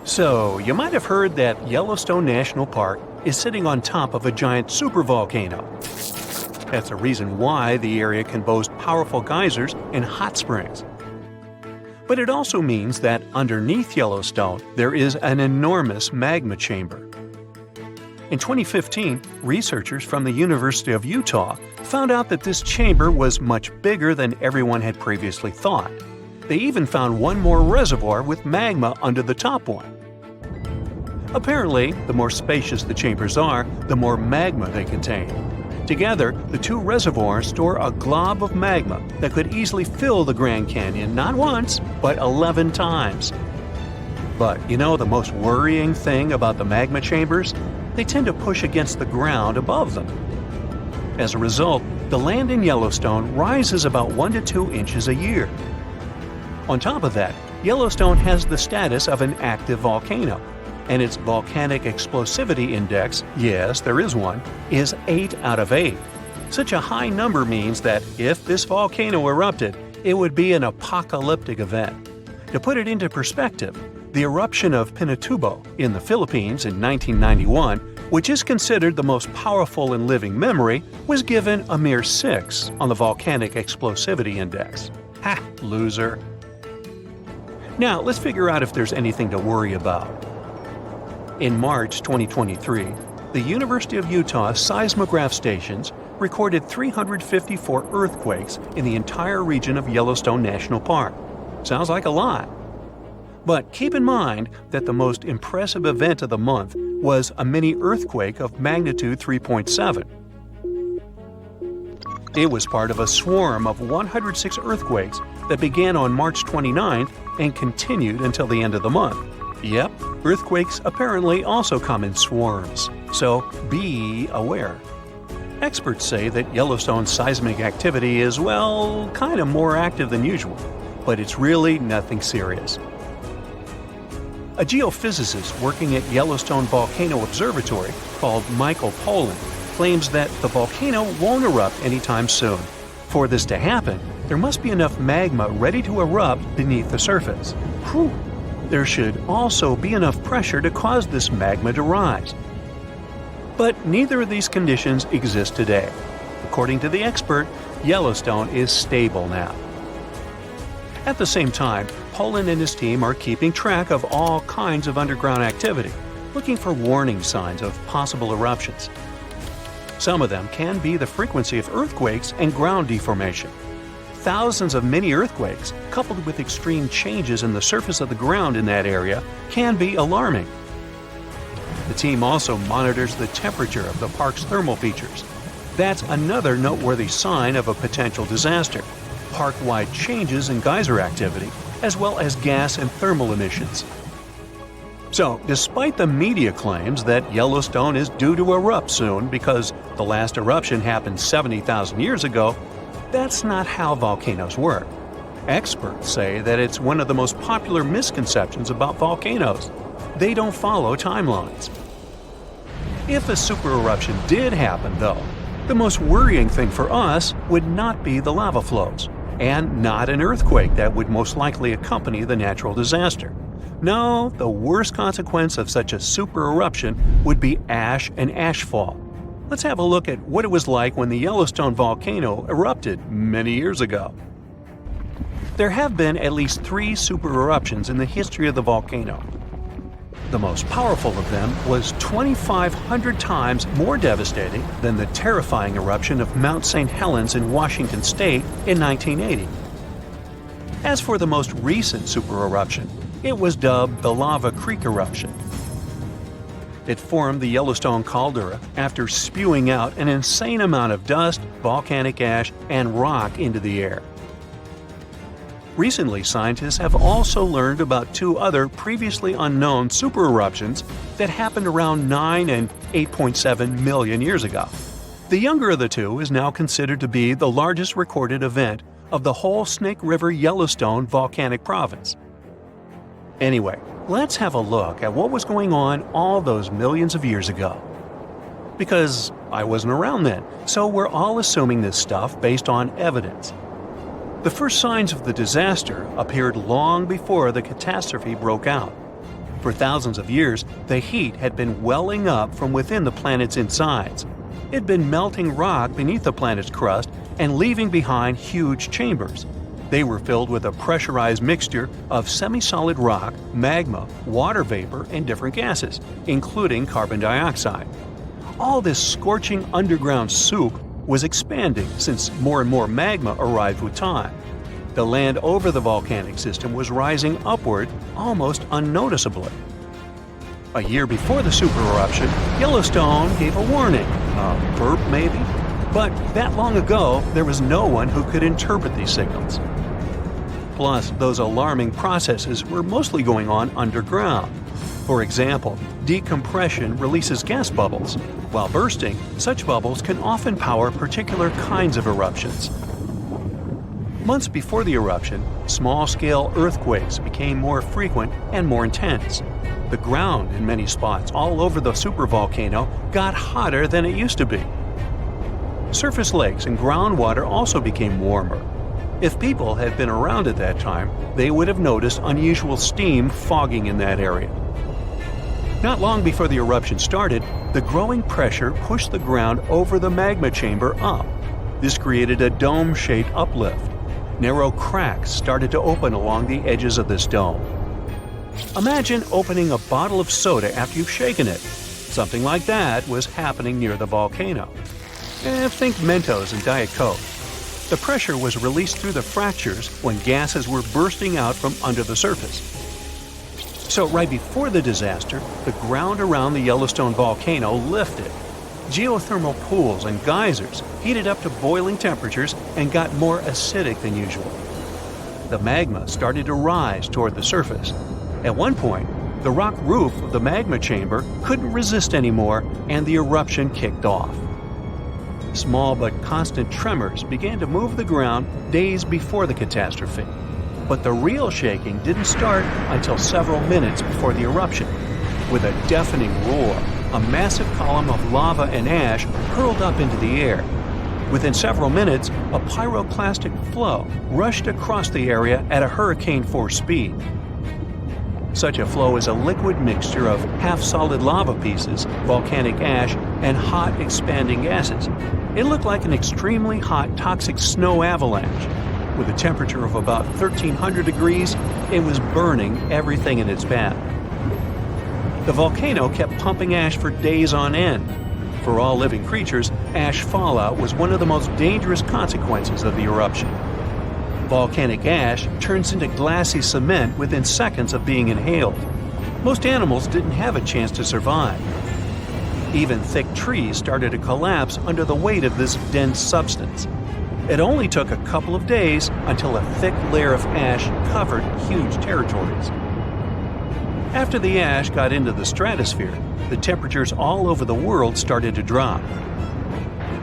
So, you might have heard that Yellowstone National Park is sitting on top of a giant supervolcano. That's the reason why the area can boast powerful geysers and hot springs. But it also means that underneath Yellowstone, there is an enormous magma chamber. In 2015, researchers from the University of Utah found out that this chamber was much bigger than everyone had previously thought. They even found one more reservoir with magma under the top one. Apparently, the more spacious the chambers are, the more magma they contain. Together, the two reservoirs store a glob of magma that could easily fill the Grand Canyon not once, but 11 times. But you know the most worrying thing about the magma chambers? They tend to push against the ground above them. As a result, the land in Yellowstone rises about 1 to 2 inches a year. On top of that, Yellowstone has the status of an active volcano, and its volcanic explosivity index, yes, there is one, is 8 out of 8. Such a high number means that if this volcano erupted, it would be an apocalyptic event. To put it into perspective, the eruption of Pinatubo in the Philippines in 1991, which is considered the most powerful in living memory, was given a mere 6 on the volcanic explosivity index. Ha, loser. Now, let's figure out if there's anything to worry about. In March 2023, the University of Utah seismograph stations recorded 354 earthquakes in the entire region of Yellowstone National Park. Sounds like a lot. But keep in mind that the most impressive event of the month was a mini earthquake of magnitude 3.7. It was part of a swarm of 106 earthquakes that began on March 29th and continued until the end of the month. Yep, earthquakes apparently also come in swarms, so be aware. Experts say that Yellowstone's seismic activity is, well, kind of more active than usual, but it's really nothing serious. A geophysicist working at Yellowstone Volcano Observatory called Michael Pollan claims that the volcano won't erupt anytime soon. For this to happen, there must be enough magma ready to erupt beneath the surface. Whew. There should also be enough pressure to cause this magma to rise. But neither of these conditions exist today. According to the expert, Yellowstone is stable now. At the same time, Pollan and his team are keeping track of all kinds of underground activity, looking for warning signs of possible eruptions. Some of them can be the frequency of earthquakes and ground deformation. Thousands of mini earthquakes, coupled with extreme changes in the surface of the ground in that area, can be alarming. The team also monitors the temperature of the park's thermal features. That's another noteworthy sign of a potential disaster: park-wide changes in geyser activity, as well as gas and thermal emissions. So, despite the media claims that Yellowstone is due to erupt soon because the last eruption happened 70,000 years ago, that's not how volcanoes work. Experts say that it's one of the most popular misconceptions about volcanoes. They don't follow timelines. If a supereruption did happen, though, the most worrying thing for us would not be the lava flows, and not an earthquake that would most likely accompany the natural disaster. No, the worst consequence of such a supereruption would be ash and ashfall. Let's have a look at what it was like when the Yellowstone volcano erupted many years ago. There have been at least 3 supereruptions in the history of the volcano. The most powerful of them was 2,500 times more devastating than the terrifying eruption of Mount St. Helens in Washington state in 1980. As for the most recent supereruption, it was dubbed the Lava Creek eruption. It formed the Yellowstone caldera after spewing out an insane amount of dust, volcanic ash, and rock into the air. Recently, scientists have also learned about 2 other previously unknown supereruptions that happened around 9 and 8.7 million years ago. The younger of the 2 is now considered to be the largest recorded event of the whole Snake River Yellowstone volcanic province. Anyway, let's have a look at what was going on all those millions of years ago. Because I wasn't around then, so we're all assuming this stuff based on evidence. The first signs of the disaster appeared long before the catastrophe broke out. For thousands of years, the heat had been welling up from within the planet's insides. It had been melting rock beneath the planet's crust and leaving behind huge chambers. They were filled with a pressurized mixture of semi-solid rock, magma, water vapor, and different gases, including carbon dioxide. All this scorching underground soup was expanding since more and more magma arrived with time. The land over the volcanic system was rising upward almost unnoticeably. A year before the supereruption, Yellowstone gave a warning, a burp maybe, but that long ago there was no one who could interpret these signals. Plus, those alarming processes were mostly going on underground. For example, decompression releases gas bubbles. While bursting, such bubbles can often power particular kinds of eruptions. Months before the eruption, small-scale earthquakes became more frequent and more intense. The ground in many spots all over the supervolcano got hotter than it used to be. Surface lakes and groundwater also became warmer. If people had been around at that time, they would have noticed unusual steam fogging in that area. Not long before the eruption started, the growing pressure pushed the ground over the magma chamber up. This created a dome-shaped uplift. Narrow cracks started to open along the edges of this dome. Imagine opening a bottle of soda after you've shaken it. Something like that was happening near the volcano. Think Mentos and Diet Coke. The pressure was released through the fractures when gases were bursting out from under the surface. So right before the disaster, the ground around the Yellowstone volcano lifted. Geothermal pools and geysers heated up to boiling temperatures and got more acidic than usual. The magma started to rise toward the surface. At one point, the rock roof of the magma chamber couldn't resist anymore and the eruption kicked off. Small but constant tremors began to move the ground days before the catastrophe. But the real shaking didn't start until several minutes before the eruption. With a deafening roar, a massive column of lava and ash hurled up into the air. Within several minutes, a pyroclastic flow rushed across the area at a hurricane-force speed. Such a flow is a liquid mixture of half-solid lava pieces, volcanic ash, and hot, expanding gases. It looked like an extremely hot, toxic snow avalanche. With a temperature of about 1,300 degrees, it was burning everything in its path. The volcano kept pumping ash for days on end. For all living creatures, ash fallout was one of the most dangerous consequences of the eruption. Volcanic ash turns into glassy cement within seconds of being inhaled. Most animals didn't have a chance to survive. Even thick trees started to collapse under the weight of this dense substance. It only took a couple of days until a thick layer of ash covered huge territories. After the ash got into the stratosphere, the temperatures all over the world started to drop.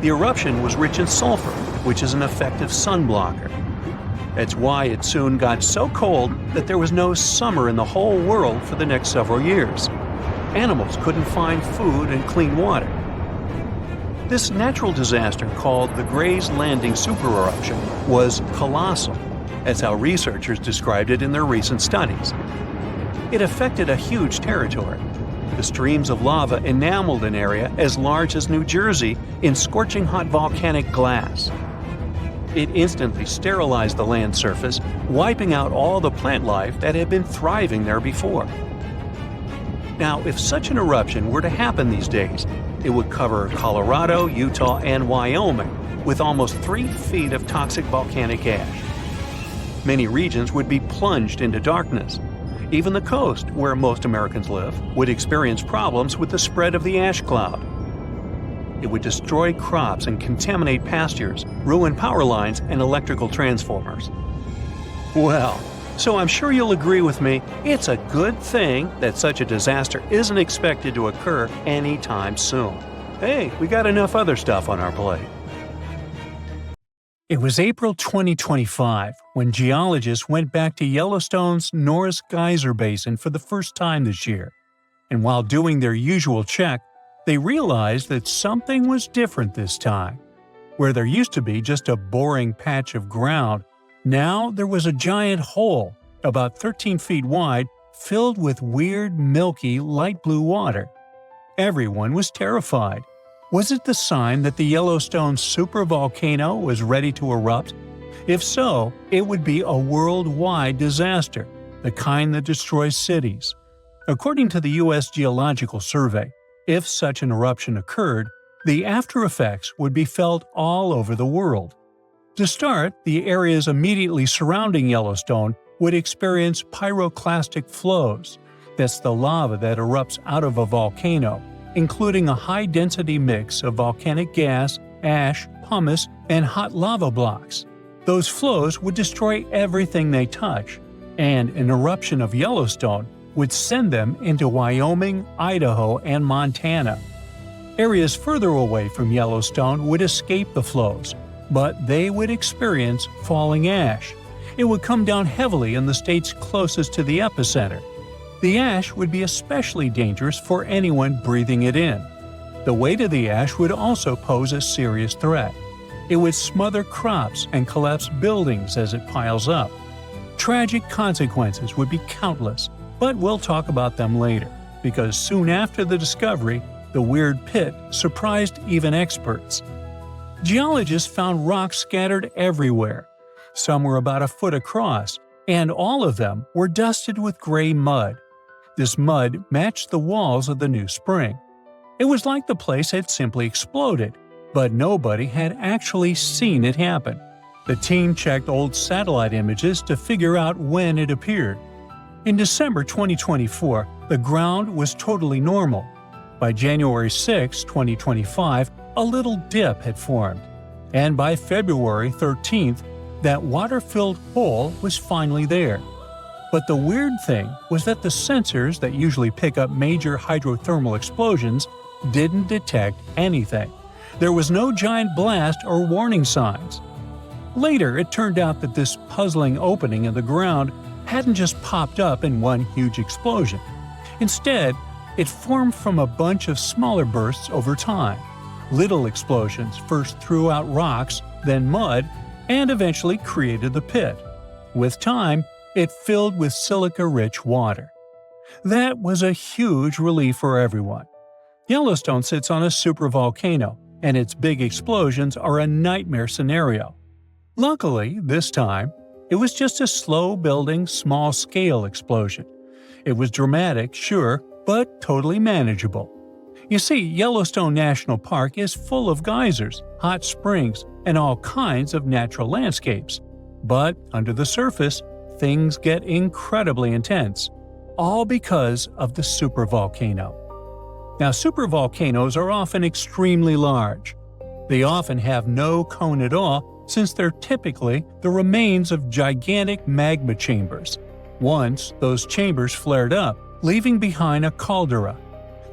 The eruption was rich in sulfur, which is an effective sunblocker. That's why it soon got so cold that there was no summer in the whole world for the next several years. Animals couldn't find food and clean water. This natural disaster, called the Gray's Landing supereruption, was colossal. That's how researchers described it in their recent studies. It affected a huge territory. The streams of lava enameled an area as large as New Jersey in scorching hot volcanic glass. It instantly sterilized the land surface, wiping out all the plant life that had been thriving there before. Now, if such an eruption were to happen these days, it would cover Colorado, Utah, and Wyoming with almost 3 feet of toxic volcanic ash. Many regions would be plunged into darkness. Even the coast, where most Americans live, would experience problems with the spread of the ash cloud. It would destroy crops and contaminate pastures, ruin power lines and electrical transformers. Well, so I'm sure you'll agree with me, it's a good thing that such a disaster isn't expected to occur anytime soon. Hey, we got enough other stuff on our plate. It was April 2025 when geologists went back to Yellowstone's Norris Geyser Basin for the first time this year. And while doing their usual check, they realized that something was different this time. Where there used to be just a boring patch of ground, now there was a giant hole, about 13 feet wide, filled with weird, milky, light blue water. Everyone was terrified. Was it the sign that the Yellowstone supervolcano was ready to erupt? If so, it would be a worldwide disaster, the kind that destroys cities. According to the U.S. Geological Survey, if such an eruption occurred, the after effects would be felt all over the world. To start, the areas immediately surrounding Yellowstone would experience pyroclastic flows. That's the lava that erupts out of a volcano, including a high-density mix of volcanic gas, ash, pumice, and hot lava blocks. Those flows would destroy everything they touch, and an eruption of Yellowstone would send them into Wyoming, Idaho, and Montana. Areas further away from Yellowstone would escape the flows, but they would experience falling ash. It would come down heavily in the states closest to the epicenter. The ash would be especially dangerous for anyone breathing it in. The weight of the ash would also pose a serious threat. It would smother crops and collapse buildings as it piles up. Tragic consequences would be countless, but we'll talk about them later, because soon after the discovery, the weird pit surprised even experts. Geologists found rocks scattered everywhere. Some were about a foot across, and all of them were dusted with gray mud. This mud matched the walls of the new spring. It was like the place had simply exploded, but nobody had actually seen it happen. The team checked old satellite images to figure out when it appeared. In December 2024, the ground was totally normal. By January 6, 2025, a little dip had formed. And by February 13th, that water-filled hole was finally there. But the weird thing was that the sensors that usually pick up major hydrothermal explosions didn't detect anything. There was no giant blast or warning signs. Later, it turned out that this puzzling opening in the ground hadn't just popped up in one huge explosion. Instead, it formed from a bunch of smaller bursts over time. Little explosions first threw out rocks, then mud, and eventually created the pit. With time, it filled with silica-rich water. That was a huge relief for everyone. Yellowstone sits on a supervolcano, and its big explosions are a nightmare scenario. Luckily, this time, it was just a slow-building, small-scale explosion. It was dramatic, sure, but totally manageable. You see, Yellowstone National Park is full of geysers, hot springs, and all kinds of natural landscapes. But under the surface, things get incredibly intense, all because of the supervolcano. Now, supervolcanoes are often extremely large. They often have no cone at all, since they're typically the remains of gigantic magma chambers. Once, those chambers flared up, leaving behind a caldera.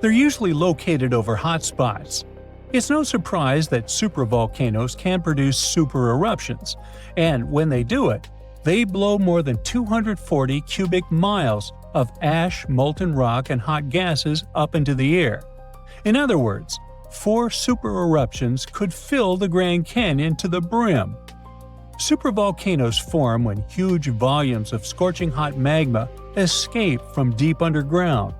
They're usually located over hotspots. It's no surprise that supervolcanoes can produce super eruptions, and when they do it, they blow more than 240 cubic miles of ash, molten rock, and hot gases up into the air. In other words, 4 super eruptions could fill the Grand Canyon to the brim. Supervolcanoes form when huge volumes of scorching hot magma escape from deep underground.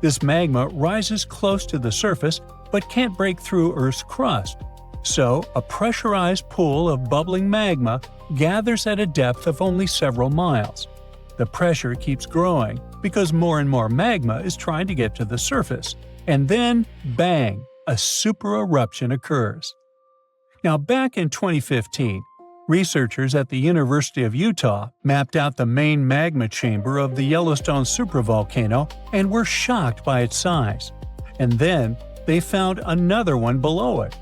This magma rises close to the surface but can't break through Earth's crust. So, a pressurized pool of bubbling magma gathers at a depth of only several miles. The pressure keeps growing because more and more magma is trying to get to the surface. And then, bang, a super eruption occurs. Now, back in 2015, researchers at the University of Utah mapped out the main magma chamber of the Yellowstone supervolcano and were shocked by its size. And then, they found another one below it.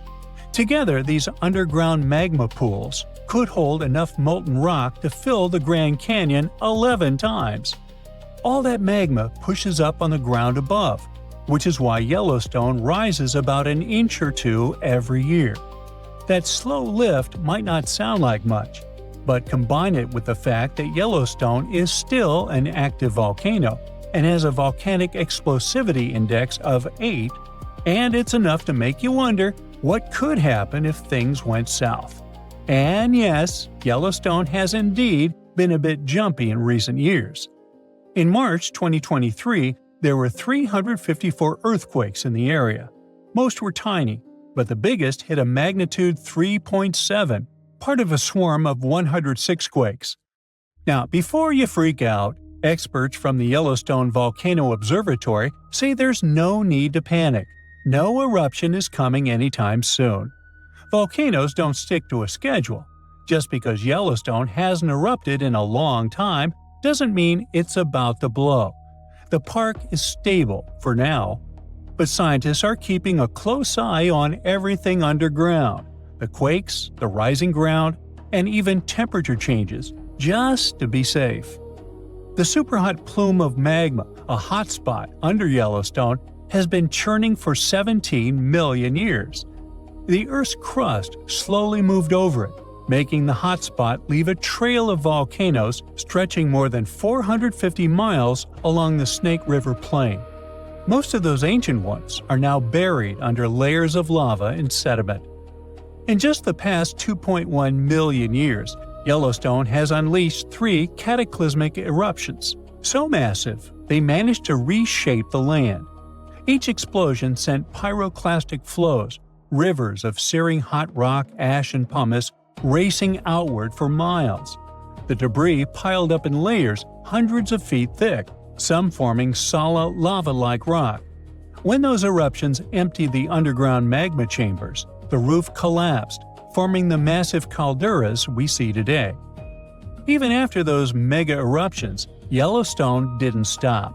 Together, these underground magma pools could hold enough molten rock to fill the Grand Canyon 11 times. All that magma pushes up on the ground above, which is why Yellowstone rises about an inch or two every year. That slow lift might not sound like much, but combine it with the fact that Yellowstone is still an active volcano and has a volcanic explosivity index of 8, and it's enough to make you wonder what could happen if things went south. And yes, Yellowstone has indeed been a bit jumpy in recent years. In March 2023, there were 354 earthquakes in the area. Most were tiny, but the biggest hit a magnitude 3.7, part of a swarm of 106 quakes. Now, before you freak out, experts from the Yellowstone Volcano Observatory say there's no need to panic. No eruption is coming anytime soon. Volcanoes don't stick to a schedule. Just because Yellowstone hasn't erupted in a long time doesn't mean it's about to blow. The park is stable for now, but scientists are keeping a close eye on everything underground, the quakes, the rising ground, and even temperature changes, just to be safe. The superhot plume of magma, a hotspot under Yellowstone, has been churning for 17 million years. The Earth's crust slowly moved over it, making the hotspot leave a trail of volcanoes stretching more than 450 miles along the Snake River Plain. Most of those ancient ones are now buried under layers of lava and sediment. In just the past 2.1 million years, Yellowstone has unleashed 3 cataclysmic eruptions, so massive they managed to reshape the land. Each explosion sent pyroclastic flows, rivers of searing hot rock, ash, and pumice racing outward for miles. The debris piled up in layers hundreds of feet thick, some forming solid lava-like rock. When those eruptions emptied the underground magma chambers, the roof collapsed, forming the massive calderas we see today. Even after those mega eruptions, Yellowstone didn't stop.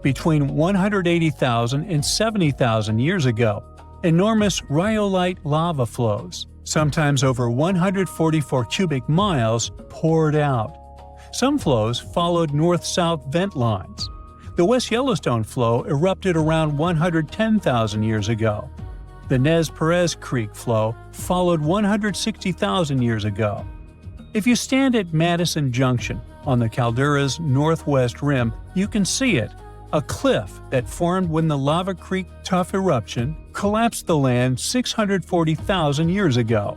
Between 180,000 and 70,000 years ago, enormous rhyolite lava flows, sometimes over 144 cubic miles, poured out. Some flows followed north-south vent lines. The West Yellowstone flow erupted around 110,000 years ago. The Nez Perez Creek flow followed 160,000 years ago. If you stand at Madison Junction on the caldera's northwest rim, you can see it, a cliff that formed when the Lava Creek Tuff eruption collapsed the land 640,000 years ago.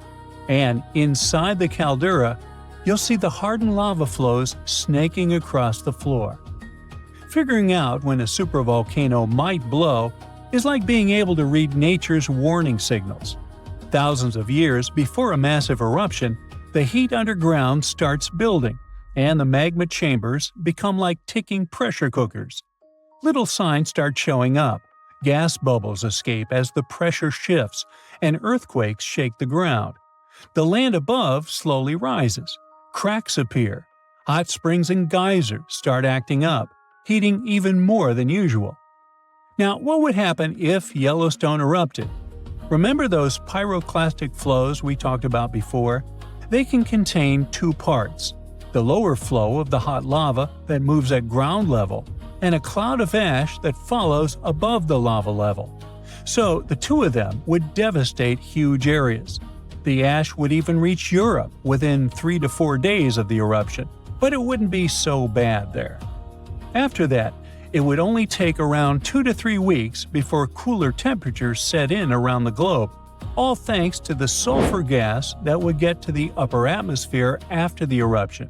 And inside the caldera, you'll see the hardened lava flows snaking across the floor. Figuring out when a supervolcano might blow is like being able to read nature's warning signals. Thousands of years before a massive eruption, the heat underground starts building, and the magma chambers become like ticking pressure cookers. Little signs start showing up. Gas bubbles escape as the pressure shifts, and earthquakes shake the ground. The land above slowly rises. Cracks appear. Hot springs and geysers start acting up, heating even more than usual. Now, what would happen if Yellowstone erupted? Remember those pyroclastic flows we talked about before? They can contain 2 parts: the lower flow of the hot lava that moves at ground level, and a cloud of ash that follows above the lava level. So the 2 of them would devastate huge areas. The ash would even reach Europe within 3 to 4 days of the eruption, but it wouldn't be so bad there. After that, it would only take around 2 to 3 weeks before cooler temperatures set in around the globe, all thanks to the sulfur gas that would get to the upper atmosphere after the eruption.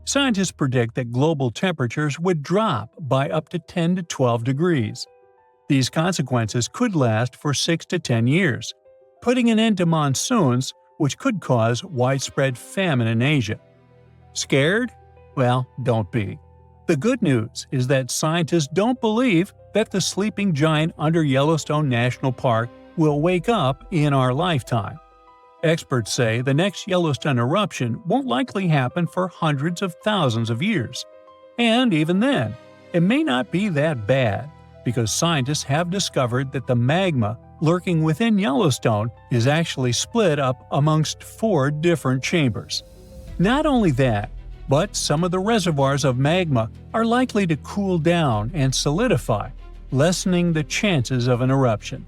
Scientists predict that global temperatures would drop by up to 10 to 12 degrees. These consequences could last for 6 to 10 years, putting an end to monsoons, which could cause widespread famine in Asia. Scared? Well, don't be. The good news is that scientists don't believe that the sleeping giant under Yellowstone National Park will wake up in our lifetime. Experts say the next Yellowstone eruption won't likely happen for hundreds of thousands of years. And even then, it may not be that bad, because scientists have discovered that the magma lurking within Yellowstone is actually split up amongst 4 different chambers. Not only that, but some of the reservoirs of magma are likely to cool down and solidify, lessening the chances of an eruption.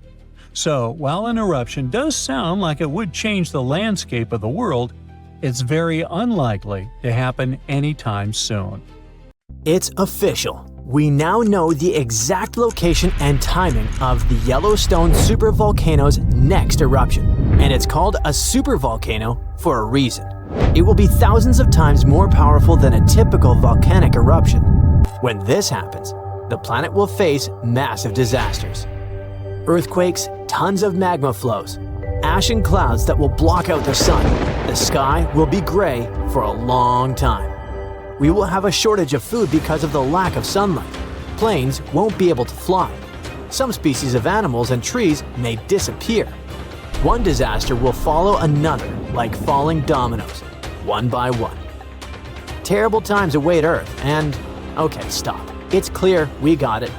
So, while an eruption does sound like it would change the landscape of the world, it's very unlikely to happen anytime soon. It's official. We now know the exact location and timing of the Yellowstone supervolcano's next eruption, and it's called a supervolcano for a reason. It will be thousands of times more powerful than a typical volcanic eruption. When this happens, the planet will face massive disasters. Earthquakes, tons of magma flows, ashen clouds that will block out the sun. The sky will be gray for a long time. We will have a shortage of food because of the lack of sunlight. Planes won't be able to fly. Some species of animals and trees may disappear. One disaster will follow another, like falling dominoes, one by one. Terrible times await Earth and… okay, stop. It's clear, we got it.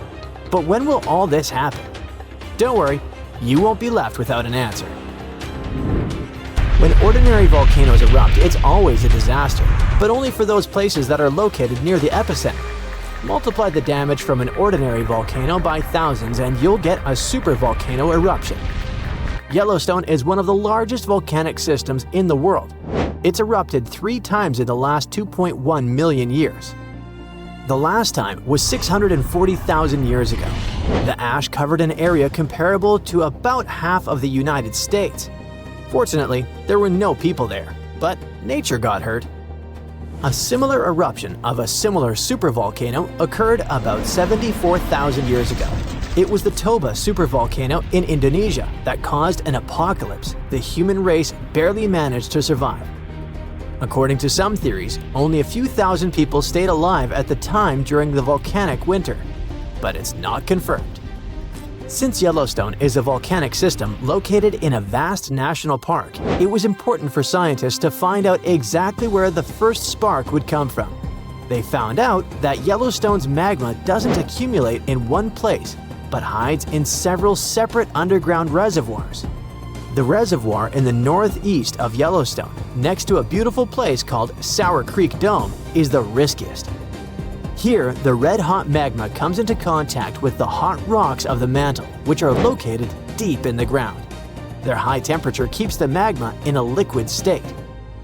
But when will all this happen? Don't worry, you won't be left without an answer. When ordinary volcanoes erupt, it's always a disaster, but only for those places that are located near the epicenter. Multiply the damage from an ordinary volcano by thousands and you'll get a supervolcano eruption. Yellowstone is one of the largest volcanic systems in the world. It's erupted 3 times in the last 2.1 million years. The last time was 640,000 years ago. The ash covered an area comparable to about half of the United States. Fortunately, there were no people there, but nature got hurt. A similar eruption of a similar supervolcano occurred about 74,000 years ago. It was the Toba supervolcano in Indonesia that caused an apocalypse the human race barely managed to survive. According to some theories, only a few thousand people stayed alive at the time during the volcanic winter, but it's not confirmed. Since Yellowstone is a volcanic system located in a vast national park, it was important for scientists to find out exactly where the first spark would come from. They found out that Yellowstone's magma doesn't accumulate in one place, but hides in several separate underground reservoirs. The reservoir in the northeast of Yellowstone, next to a beautiful place called Sour Creek Dome, is the riskiest. Here, the red-hot magma comes into contact with the hot rocks of the mantle, which are located deep in the ground. Their high temperature keeps the magma in a liquid state.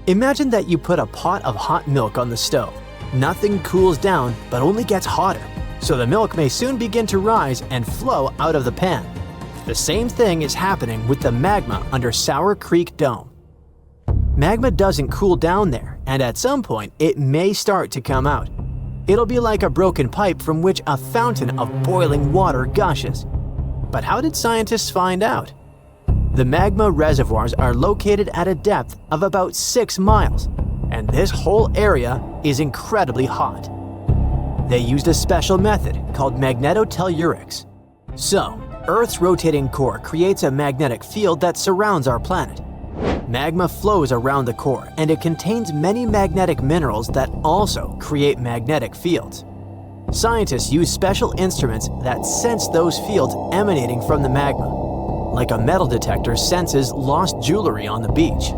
Imagine that you put a pot of hot milk on the stove. Nothing cools down, but only gets hotter, so the milk may soon begin to rise and flow out of the pan. The same thing is happening with the magma under Sour Creek Dome. Magma doesn't cool down there, and at some point it may start to come out. It'll be like a broken pipe from which a fountain of boiling water gushes. But how did scientists find out? The magma reservoirs are located at a depth of about 6 miles, and this whole area is incredibly hot. They used a special method called magnetotellurics. So, Earth's rotating core creates a magnetic field that surrounds our planet. Magma flows around the core, and it contains many magnetic minerals that also create magnetic fields. Scientists use special instruments that sense those fields emanating from the magma, like a metal detector senses lost jewelry on the beach.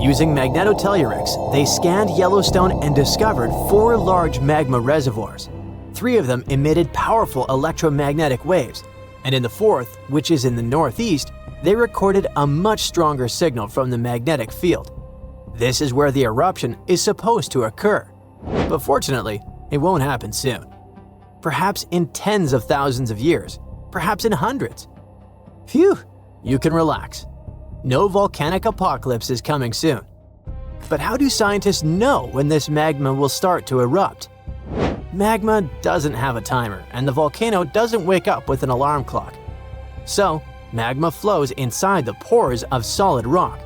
Using magnetotellurics, they scanned Yellowstone and discovered 4 large magma reservoirs. 3 of them emitted powerful electromagnetic waves, and in the 4th, which is in the northeast, they recorded a much stronger signal from the magnetic field. This is where the eruption is supposed to occur. But fortunately, it won't happen soon. Perhaps in tens of thousands of years, perhaps in hundreds. Phew, you can relax. No volcanic apocalypse is coming soon. But how do scientists know when this magma will start to erupt? Magma doesn't have a timer, and the volcano doesn't wake up with an alarm clock. So, magma flows inside the pores of solid rock.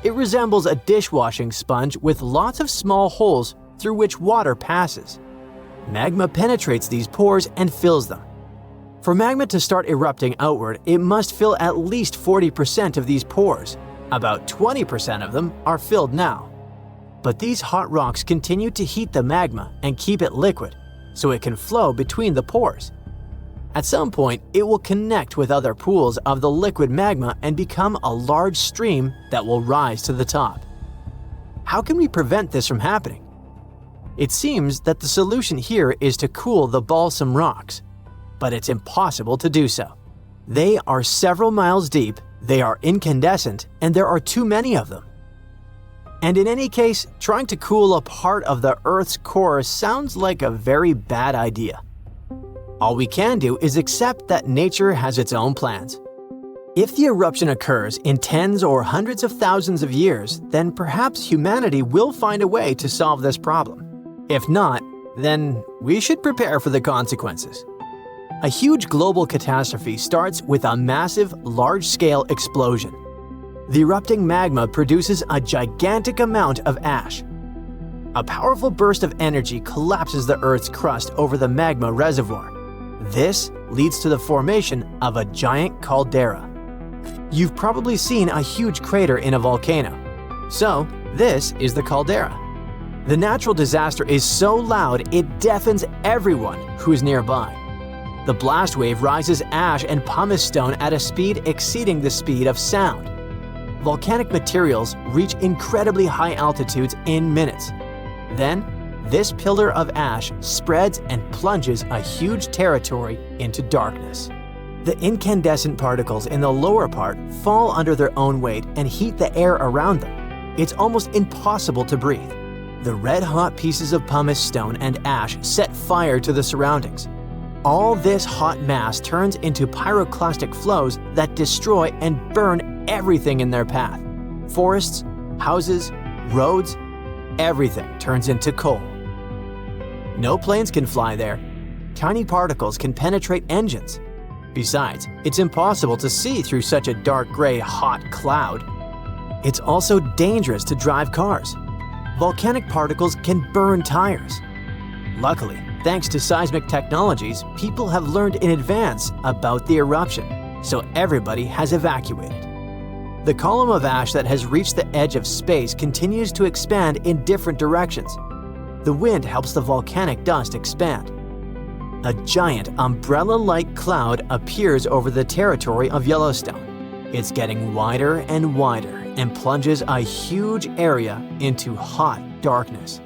It resembles a dishwashing sponge with lots of small holes through which water passes. Magma penetrates these pores and fills them. For magma to start erupting outward, it must fill at least 40% of these pores. About 20% of them are filled now. But these hot rocks continue to heat the magma and keep it liquid, so it can flow between the pores. At some point, it will connect with other pools of the liquid magma and become a large stream that will rise to the top. How can we prevent this from happening? It seems that the solution here is to cool the balsam rocks, but it's impossible to do so. They are several miles deep, they are incandescent, and there are too many of them. And in any case, trying to cool a part of the Earth's core sounds like a very bad idea. All we can do is accept that nature has its own plans. If the eruption occurs in tens or hundreds of thousands of years, then perhaps humanity will find a way to solve this problem. If not, then we should prepare for the consequences. A huge global catastrophe starts with a massive, large-scale explosion. The erupting magma produces a gigantic amount of ash. A powerful burst of energy collapses the Earth's crust over the magma reservoir. This leads to the formation of a giant caldera. You've probably seen a huge crater in a volcano. So, this is the caldera. The natural disaster is so loud it deafens everyone who is nearby. The blast wave rises ash and pumice stone at a speed exceeding the speed of sound. Volcanic materials reach incredibly high altitudes in minutes. Then, this pillar of ash spreads and plunges a huge territory into darkness. The incandescent particles in the lower part fall under their own weight and heat the air around them. It's almost impossible to breathe. The red-hot pieces of pumice stone and ash set fire to the surroundings. All this hot mass turns into pyroclastic flows that destroy and burn everything in their path. Forests, houses, roads, everything turns into coal. No planes can fly there. Tiny particles can penetrate engines. Besides, it's impossible to see through such a dark gray, hot cloud. It's also dangerous to drive cars. Volcanic particles can burn tires. Luckily, thanks to seismic technologies, people have learned in advance about the eruption, so everybody has evacuated. The column of ash that has reached the edge of space continues to expand in different directions. The wind helps the volcanic dust expand. A giant umbrella-like cloud appears over the territory of Yellowstone. It's getting wider and wider and plunges a huge area into hot darkness.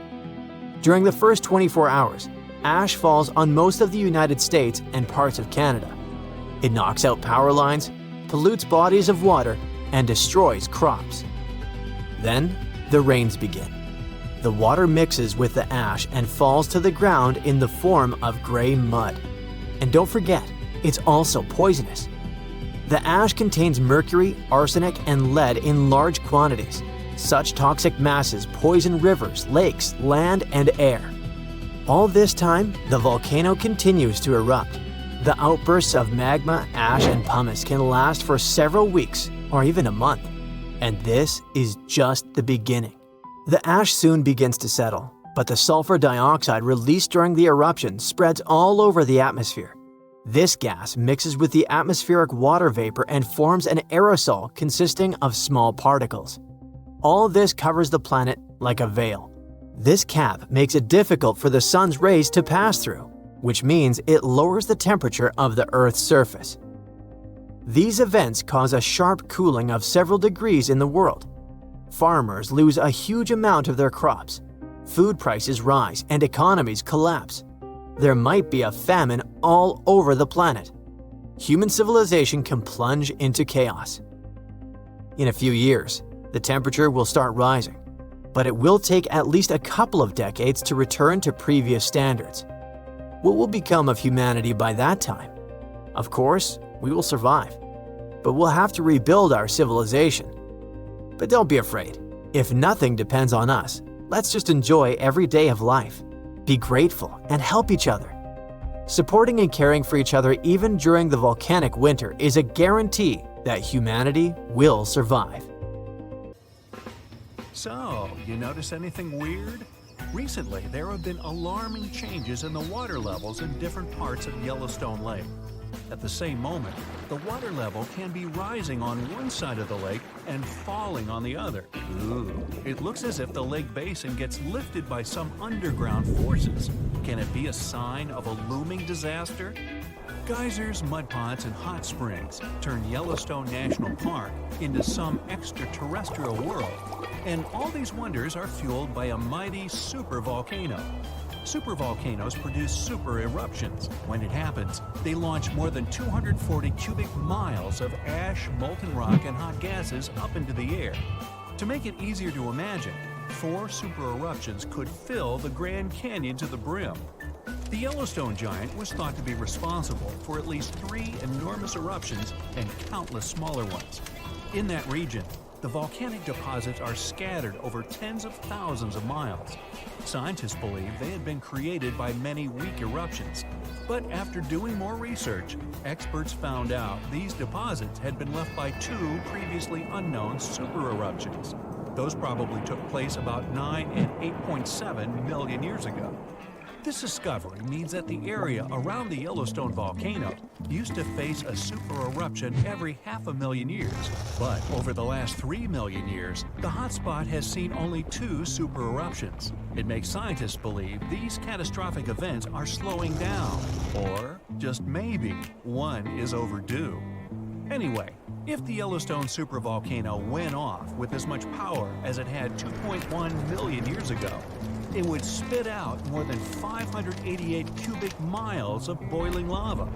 During the first 24 hours, ash falls on most of the United States and parts of Canada. It knocks out power lines, pollutes bodies of water, and destroys crops. Then, the rains begin. The water mixes with the ash and falls to the ground in the form of gray mud. And don't forget, it's also poisonous. The ash contains mercury, arsenic, and lead in large quantities. Such toxic masses poison rivers, lakes, land, and air. All this time, the volcano continues to erupt. The outbursts of magma, ash, and pumice can last for several weeks or even a month. And this is just the beginning. The ash soon begins to settle, but the sulfur dioxide released during the eruption spreads all over the atmosphere. This gas mixes with the atmospheric water vapor and forms an aerosol consisting of small particles. All this covers the planet like a veil. This cap makes it difficult for the sun's rays to pass through, which means it lowers the temperature of the Earth's surface. These events cause a sharp cooling of several degrees in the world. Farmers lose a huge amount of their crops. Food prices rise and economies collapse. There might be a famine all over the planet. Human civilization can plunge into chaos. In a few years, the temperature will start rising, but it will take at least a couple of decades to return to previous standards. What will become of humanity by that time? Of course, we will survive, but we'll have to rebuild our civilization. But don't be afraid. If nothing depends on us, let's just enjoy every day of life. Be grateful and help each other. Supporting and caring for each other even during the volcanic winter is a guarantee that humanity will survive. So, you notice anything weird? Recently, there have been alarming changes in the water levels in different parts of Yellowstone Lake. At the same moment, the water level can be rising on one side of the lake and falling on the other. Ooh, it looks as if the lake basin gets lifted by some underground forces. Can it be a sign of a looming disaster? Geysers, mud ponds, and hot springs turn Yellowstone National Park into some extraterrestrial world. And all these wonders are fueled by a mighty supervolcano. Supervolcanoes produce super eruptions. When it happens, they launch more than 240 cubic miles of ash, molten rock, and hot gases up into the air. To make it easier to imagine, 4 super eruptions could fill the Grand Canyon to the brim. The Yellowstone giant was thought to be responsible for at least 3 enormous eruptions and countless smaller ones. In that region, the volcanic deposits are scattered over tens of thousands of miles. Scientists believe they had been created by many weak eruptions. But after doing more research, experts found out these deposits had been left by two previously unknown supereruptions. Those probably took place about 9 and 8.7 million years ago. This discovery means that the area around the Yellowstone volcano used to face a supereruption every 500,000 years. But over the last 3 million years, the hotspot has seen only 2 supereruptions. It makes scientists believe these catastrophic events are slowing down, or just maybe one is overdue. Anyway, if the Yellowstone supervolcano went off with as much power as it had 2.1 million years ago, it would spit out more than 588 cubic miles of boiling lava.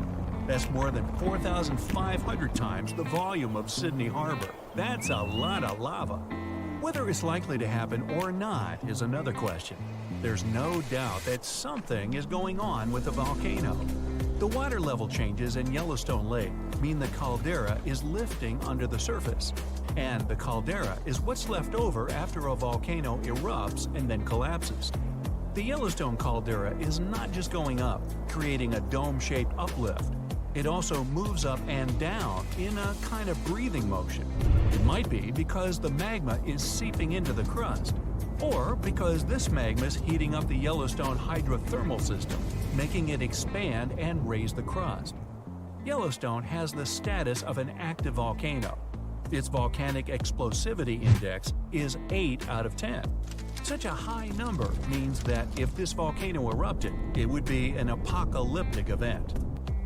That's more than 4,500 times the volume of Sydney Harbor. That's a lot of lava. Whether it's likely to happen or not is another question. There's no doubt that something is going on with the volcano. The water level changes in Yellowstone Lake mean the caldera is lifting under the surface. And the caldera is what's left over after a volcano erupts and then collapses. The Yellowstone caldera is not just going up, creating a dome-shaped uplift. It also moves up and down in a kind of breathing motion. It might be because the magma is seeping into the crust, or because this magma is heating up the Yellowstone hydrothermal system, making it expand and raise the crust. Yellowstone has the status of an active volcano. Its volcanic explosivity index is 8 out of 10. Such a high number means that if this volcano erupted, it would be an apocalyptic event.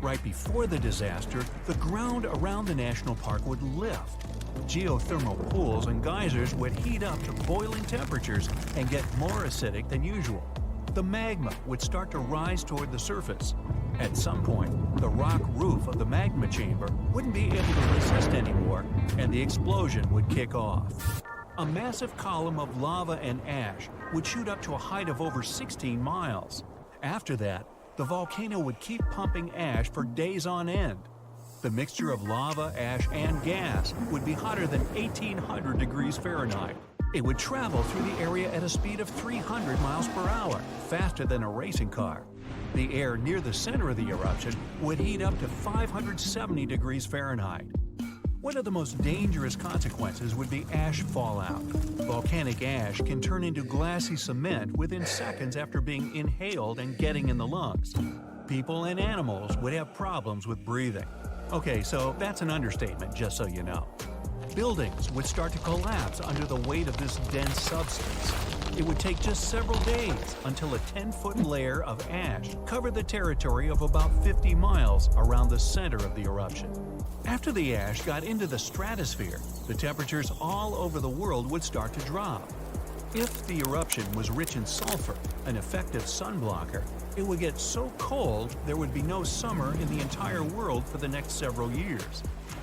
Right before the disaster, the ground around the national park would lift. Geothermal pools and geysers would heat up to boiling temperatures and get more acidic than usual. The magma would start to rise toward the surface. At some point, the rock roof of the magma chamber wouldn't be able to resist anymore, and the explosion would kick off. A massive column of lava and ash would shoot up to a height of over 16 miles. After that, the volcano would keep pumping ash for days on end. The mixture of lava, ash, and gas would be hotter than 1,800 degrees Fahrenheit. It would travel through the area at a speed of 300 miles per hour, faster than a racing car. The air near the center of the eruption would heat up to 570 degrees Fahrenheit. One of the most dangerous consequences would be ash fallout. Volcanic ash can turn into glassy cement within seconds after being inhaled and getting in the lungs. People and animals would have problems with breathing. Okay, so that's an understatement, just so you know. Buildings would start to collapse under the weight of this dense substance. It would take just several days until a 10-foot layer of ash covered the territory of about 50 miles around the center of the eruption. After the ash got into the stratosphere, the temperatures all over the world would start to drop. If the eruption was rich in sulfur, an effective sunblocker, it would get so cold there would be no summer in the entire world for the next several years.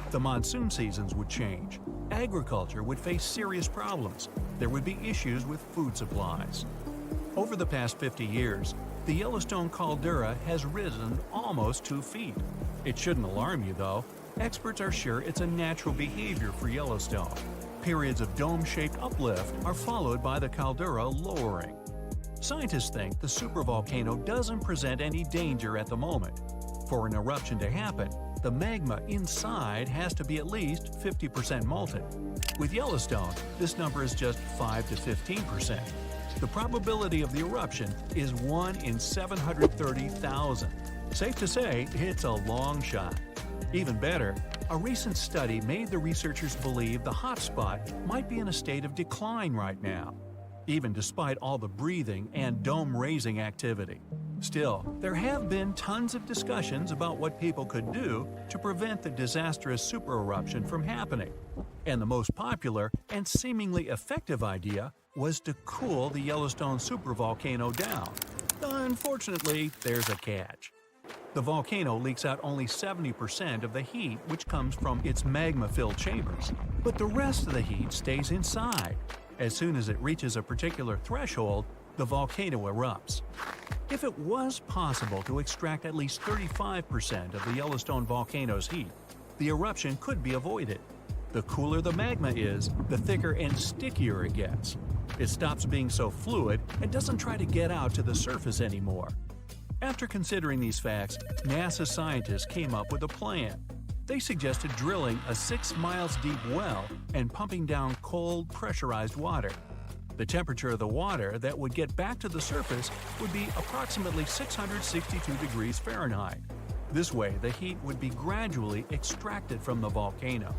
The monsoon seasons would change. Agriculture would face serious problems. There would be issues with food supplies. Over the past 50 years, the Yellowstone caldera has risen almost 2 feet. It shouldn't alarm you, though. Experts are sure it's a natural behavior for Yellowstone. Periods of dome-shaped uplift are followed by the caldera lowering. Scientists think the supervolcano doesn't present any danger at the moment. For an eruption to happen, the magma inside has to be at least 50% molten. With Yellowstone, this number is just 5 to 15%. The probability of the eruption is 1 in 730,000. Safe to say, it's a long shot. Even better, a recent study made the researchers believe the hotspot might be in a state of decline right now, even despite all the breathing and dome-raising activity. Still, there have been tons of discussions about what people could do to prevent the disastrous supereruption from happening. And the most popular and seemingly effective idea was to cool the Yellowstone supervolcano down. Unfortunately, there's a catch. The volcano leaks out only 70% of the heat which comes from its magma-filled chambers, but the rest of the heat stays inside. As soon as it reaches a particular threshold, the volcano erupts. If it was possible to extract at least 35% of the Yellowstone volcano's heat, the eruption could be avoided. The The cooler the magma is, the thicker and stickier it gets. It stops being so fluid and doesn't try to get out to the surface anymore. After considering these facts, NASA scientists came up with a plan. They suggested drilling a 6 miles deep well and pumping down cold, pressurized water. The temperature of the water that would get back to the surface would be approximately 662 degrees Fahrenheit. This way, the heat would be gradually extracted from the volcano.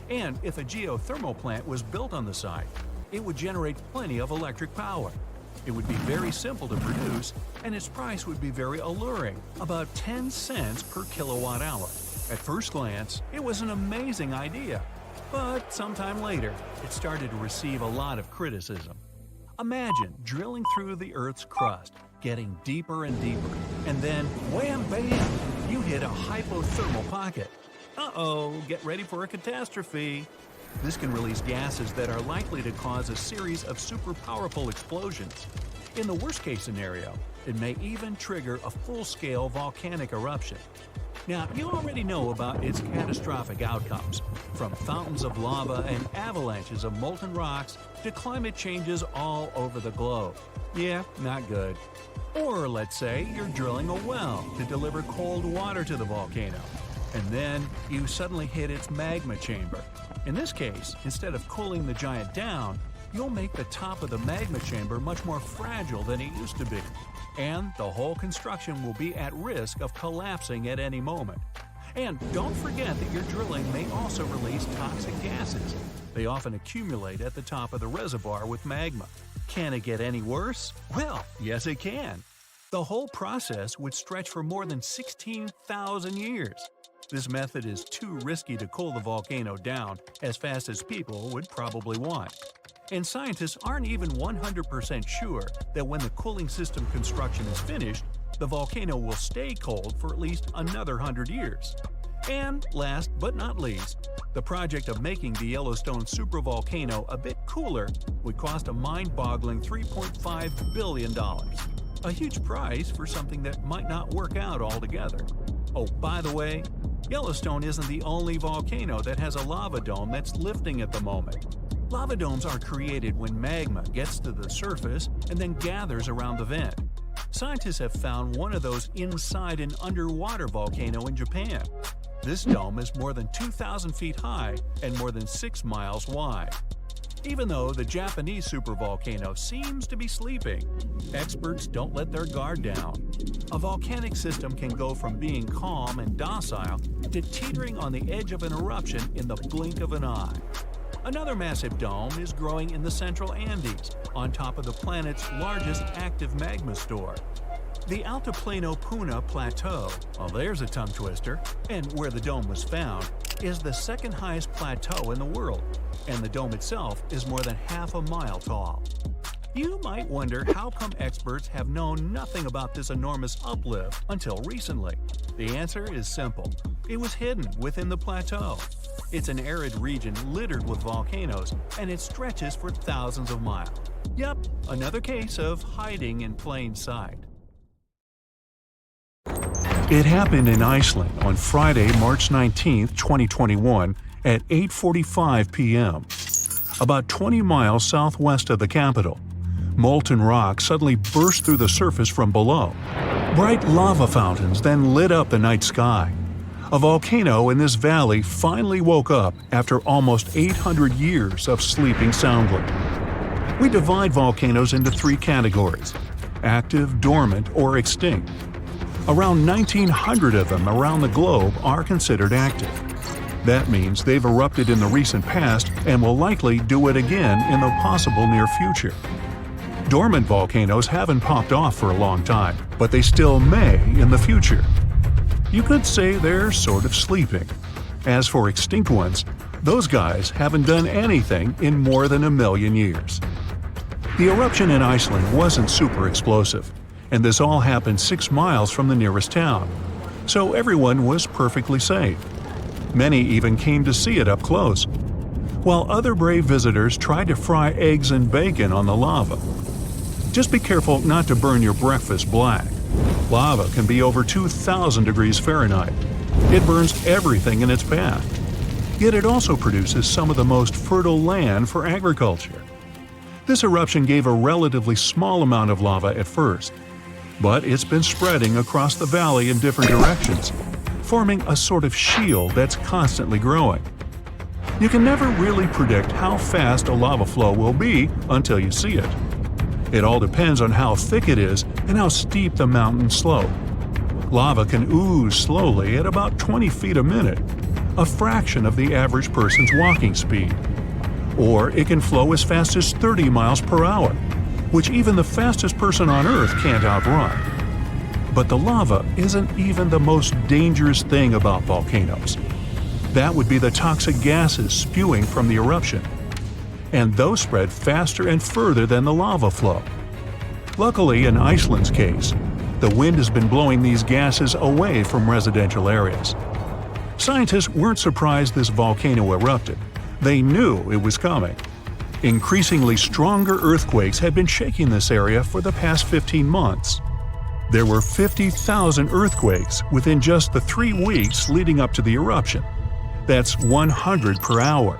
And if a geothermal plant was built on the site, it would generate plenty of electric power. It would be very simple to produce, and its price would be very alluring, about 10 cents per kilowatt hour. At first glance, it was an amazing idea. But sometime later, it started to receive a lot of criticism. Imagine drilling through the Earth's crust, getting deeper and deeper, and then wham bam, you hit a hypothermal pocket. Uh-oh, get ready for a catastrophe. This can release gases that are likely to cause a series of super powerful explosions. In the worst-case scenario, it may even trigger a full-scale volcanic eruption. Now, you already know about its catastrophic outcomes, from fountains of lava and avalanches of molten rocks to climate changes all over the globe. Yeah, not good. Or let's say you're drilling a well to deliver cold water to the volcano, and then you suddenly hit its magma chamber. In this case, instead of cooling the giant down, you'll make the top of the magma chamber much more fragile than it used to be. And the whole construction will be at risk of collapsing at any moment. And don't forget that your drilling may also release toxic gases. They often accumulate at the top of the reservoir with magma. Can it get any worse? Well, yes it can. The whole process would stretch for more than 16,000 years. This method is too risky to cool the volcano down as fast as people would probably want. And scientists aren't even 100% sure that when the cooling system construction is finished, the volcano will stay cold for at least another 100 years. And last but not least, the project of making the Yellowstone supervolcano a bit cooler would cost a mind-boggling $3.5 billion. A huge price for something that might not work out altogether. Oh, by the way, Yellowstone isn't the only volcano that has a lava dome that's lifting at the moment. Lava domes are created when magma gets to the surface and then gathers around the vent. Scientists have found one of those inside an underwater volcano in Japan. This dome is more than 2,000 feet high and more than 6 miles wide. Even though the Japanese supervolcano seems to be sleeping, experts don't let their guard down. A volcanic system can go from being calm and docile to teetering on the edge of an eruption in the blink of an eye. Another massive dome is growing in the central Andes, on top of the planet's largest active magma store. The Altiplano Puna Plateau, well, there's a tongue twister, and where the dome was found, is the second highest plateau in the world, and the dome itself is more than half a mile tall. You might wonder how come experts have known nothing about this enormous uplift until recently. The answer is simple. It was hidden within the plateau. It's an arid region littered with volcanoes, and it stretches for thousands of miles. Yep, another case of hiding in plain sight. It happened in Iceland on Friday, March 19, 2021 at 8:45 p.m. About 20 miles southwest of the capital. Molten rock suddenly burst through the surface from below. Bright lava fountains then lit up the night sky. A volcano in this valley finally woke up after almost 800 years of sleeping soundly. We divide volcanoes into 3 categories: active, dormant, or extinct. Around 1,900 of them around the globe are considered active. That means they've erupted in the recent past and will likely do it again in the possible near future. Dormant volcanoes haven't popped off for a long time, but they still may in the future. You could say they're sort of sleeping. As for extinct ones, those guys haven't done anything in more than 1 million years. The eruption in Iceland wasn't super explosive, and this all happened 6 miles from the nearest town, so everyone was perfectly safe. Many even came to see it up close, while other brave visitors tried to fry eggs and bacon on the lava. Just be careful not to burn your breakfast black. Lava can be over 2,000 degrees Fahrenheit. It burns everything in its path. Yet it also produces some of the most fertile land for agriculture. This eruption gave a relatively small amount of lava at first, but it's been spreading across the valley in different directions, forming a sort of shield that's constantly growing. You can never really predict how fast a lava flow will be until you see it. It all depends on how thick it is and how steep the mountain slope. Lava can ooze slowly at about 20 feet a minute, a fraction of the average person's walking speed. Or it can flow as fast as 30 miles per hour, which even the fastest person on Earth can't outrun. But the lava isn't even the most dangerous thing about volcanoes. That would be the toxic gases spewing from the eruption. And those spread faster and further than the lava flow. Luckily, in Iceland's case, the wind has been blowing these gases away from residential areas. Scientists weren't surprised this volcano erupted. They knew it was coming. Increasingly stronger earthquakes had been shaking this area for the past 15 months. There were 50,000 earthquakes within just the 3 weeks leading up to the eruption. That's 100 per hour.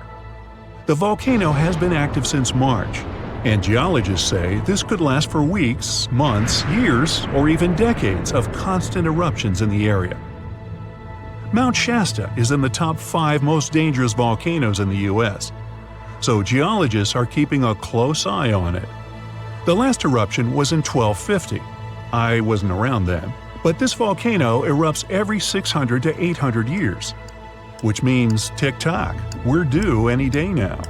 The volcano has been active since March, and geologists say this could last for weeks, months, years, or even decades of constant eruptions in the area. Mount Shasta is in the top 5 most dangerous volcanoes in the U.S., so geologists are keeping a close eye on it. The last eruption was in 1250. I wasn't around then, but this volcano erupts every 600 to 800 years. Which means, tick-tock, we're due any day now.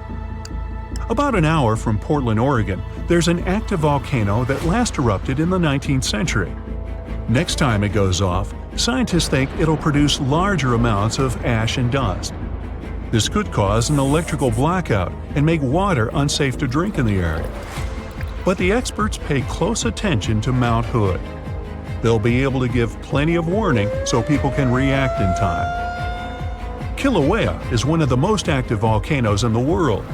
About an hour from Portland, Oregon, there's an active volcano that last erupted in the 19th century. Next time it goes off, scientists think it'll produce larger amounts of ash and dust. This could cause an electrical blackout and make water unsafe to drink in the area. But the experts pay close attention to Mount Hood. They'll be able to give plenty of warning so people can react in time. Kilauea is one of the most active volcanoes in the world.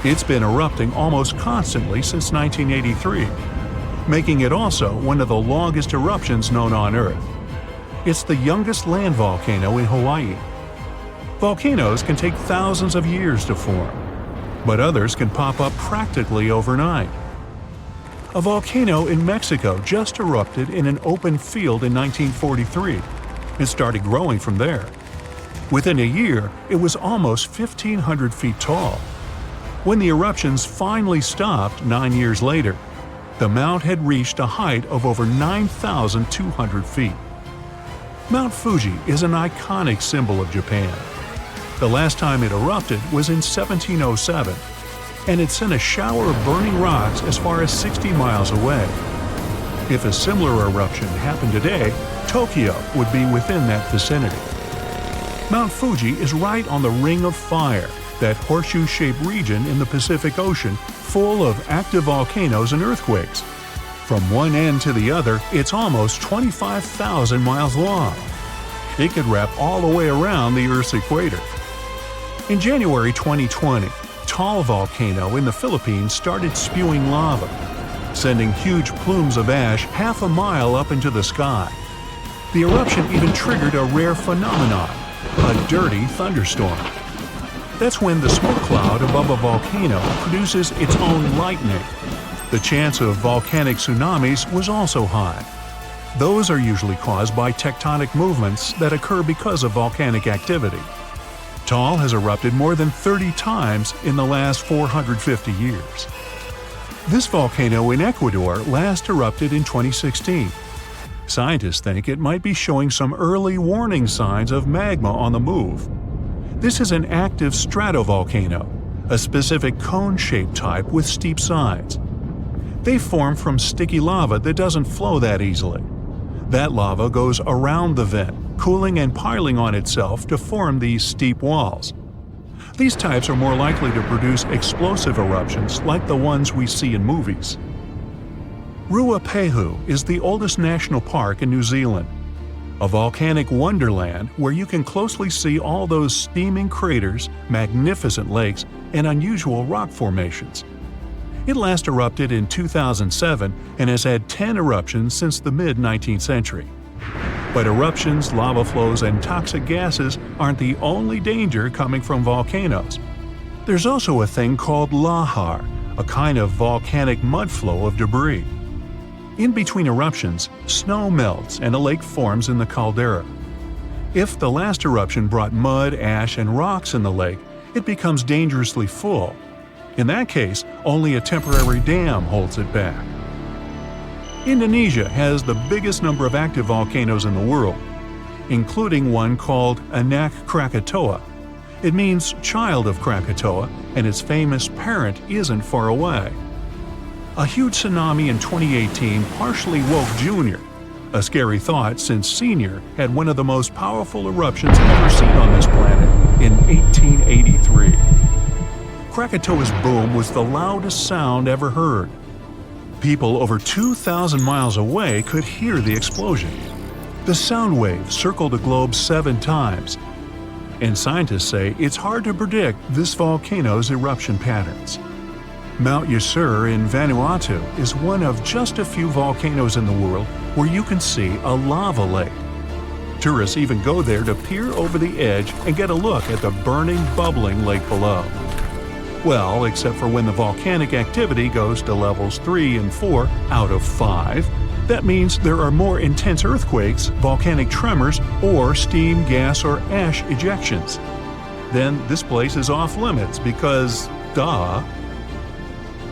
It's been erupting almost constantly since 1983, making it also one of the longest eruptions known on Earth. It's the youngest land volcano in Hawaii. Volcanoes can take thousands of years to form, but others can pop up practically overnight. A volcano in Mexico just erupted in an open field in 1943 and started growing from there. Within a year, it was almost 1,500 feet tall. When the eruptions finally stopped 9 years later, the mount had reached a height of over 9,200 feet. Mount Fuji is an iconic symbol of Japan. The last time it erupted was in 1707, and it sent a shower of burning rocks as far as 60 miles away. If a similar eruption happened today, Tokyo would be within that vicinity. Mount Fuji is right on the Ring of Fire, that horseshoe-shaped region in the Pacific Ocean full of active volcanoes and earthquakes. From one end to the other, it's almost 25,000 miles long. It could wrap all the way around the Earth's equator. In January 2020, Taal volcano in the Philippines started spewing lava, sending huge plumes of ash half a mile up into the sky. The eruption even triggered a rare phenomenon, a dirty thunderstorm. That's when the smoke cloud above a volcano produces its own lightning. The chance of volcanic tsunamis was also high. Those are usually caused by tectonic movements that occur because of volcanic activity. Taal has erupted more than 30 times in the last 450 years. This volcano in Ecuador last erupted in 2016. Scientists think it might be showing some early warning signs of magma on the move. This is an active stratovolcano, a specific cone-shaped type with steep sides. They form from sticky lava that doesn't flow that easily. That lava goes around the vent, cooling and piling on itself to form these steep walls. These types are more likely to produce explosive eruptions like the ones we see in movies. Ruapehu is the oldest national park in New Zealand, a volcanic wonderland where you can closely see all those steaming craters, magnificent lakes, and unusual rock formations. It last erupted in 2007 and has had 10 eruptions since the mid-19th century. But eruptions, lava flows, and toxic gases aren't the only danger coming from volcanoes. There's also a thing called lahar, a kind of volcanic mudflow of debris. In between eruptions, snow melts and a lake forms in the caldera. If the last eruption brought mud, ash, and rocks in the lake, it becomes dangerously full. In that case, only a temporary dam holds it back. Indonesia has the biggest number of active volcanoes in the world, including one called Anak Krakatoa. It means child of Krakatoa, and its famous parent isn't far away. A huge tsunami in 2018 partially woke Junior, a scary thought since Senior had one of the most powerful eruptions ever seen on this planet in 1883. Krakatoa's boom was the loudest sound ever heard. People over 2,000 miles away could hear the explosion. The sound wave circled the globe 7 times, and scientists say it's hard to predict this volcano's eruption patterns. Mount Yasur in Vanuatu is one of just a few volcanoes in the world where you can see a lava lake. Tourists even go there to peer over the edge and get a look at the burning, bubbling lake below. Well, except for when the volcanic activity goes to levels 3 and 4 out of 5. That means there are more intense earthquakes, volcanic tremors, or steam, gas, or ash ejections. Then this place is off limits because, duh.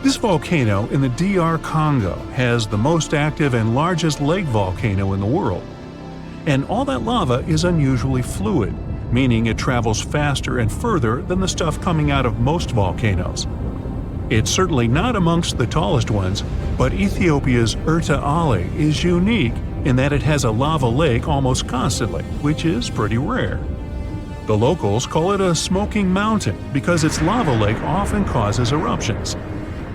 This volcano in the DR Congo has the most active and largest lake volcano in the world. And all that lava is unusually fluid, meaning it travels faster and further than the stuff coming out of most volcanoes. It's certainly not amongst the tallest ones, but Ethiopia's Erta Ale is unique in that it has a lava lake almost constantly, which is pretty rare. The locals call it a smoking mountain because its lava lake often causes eruptions.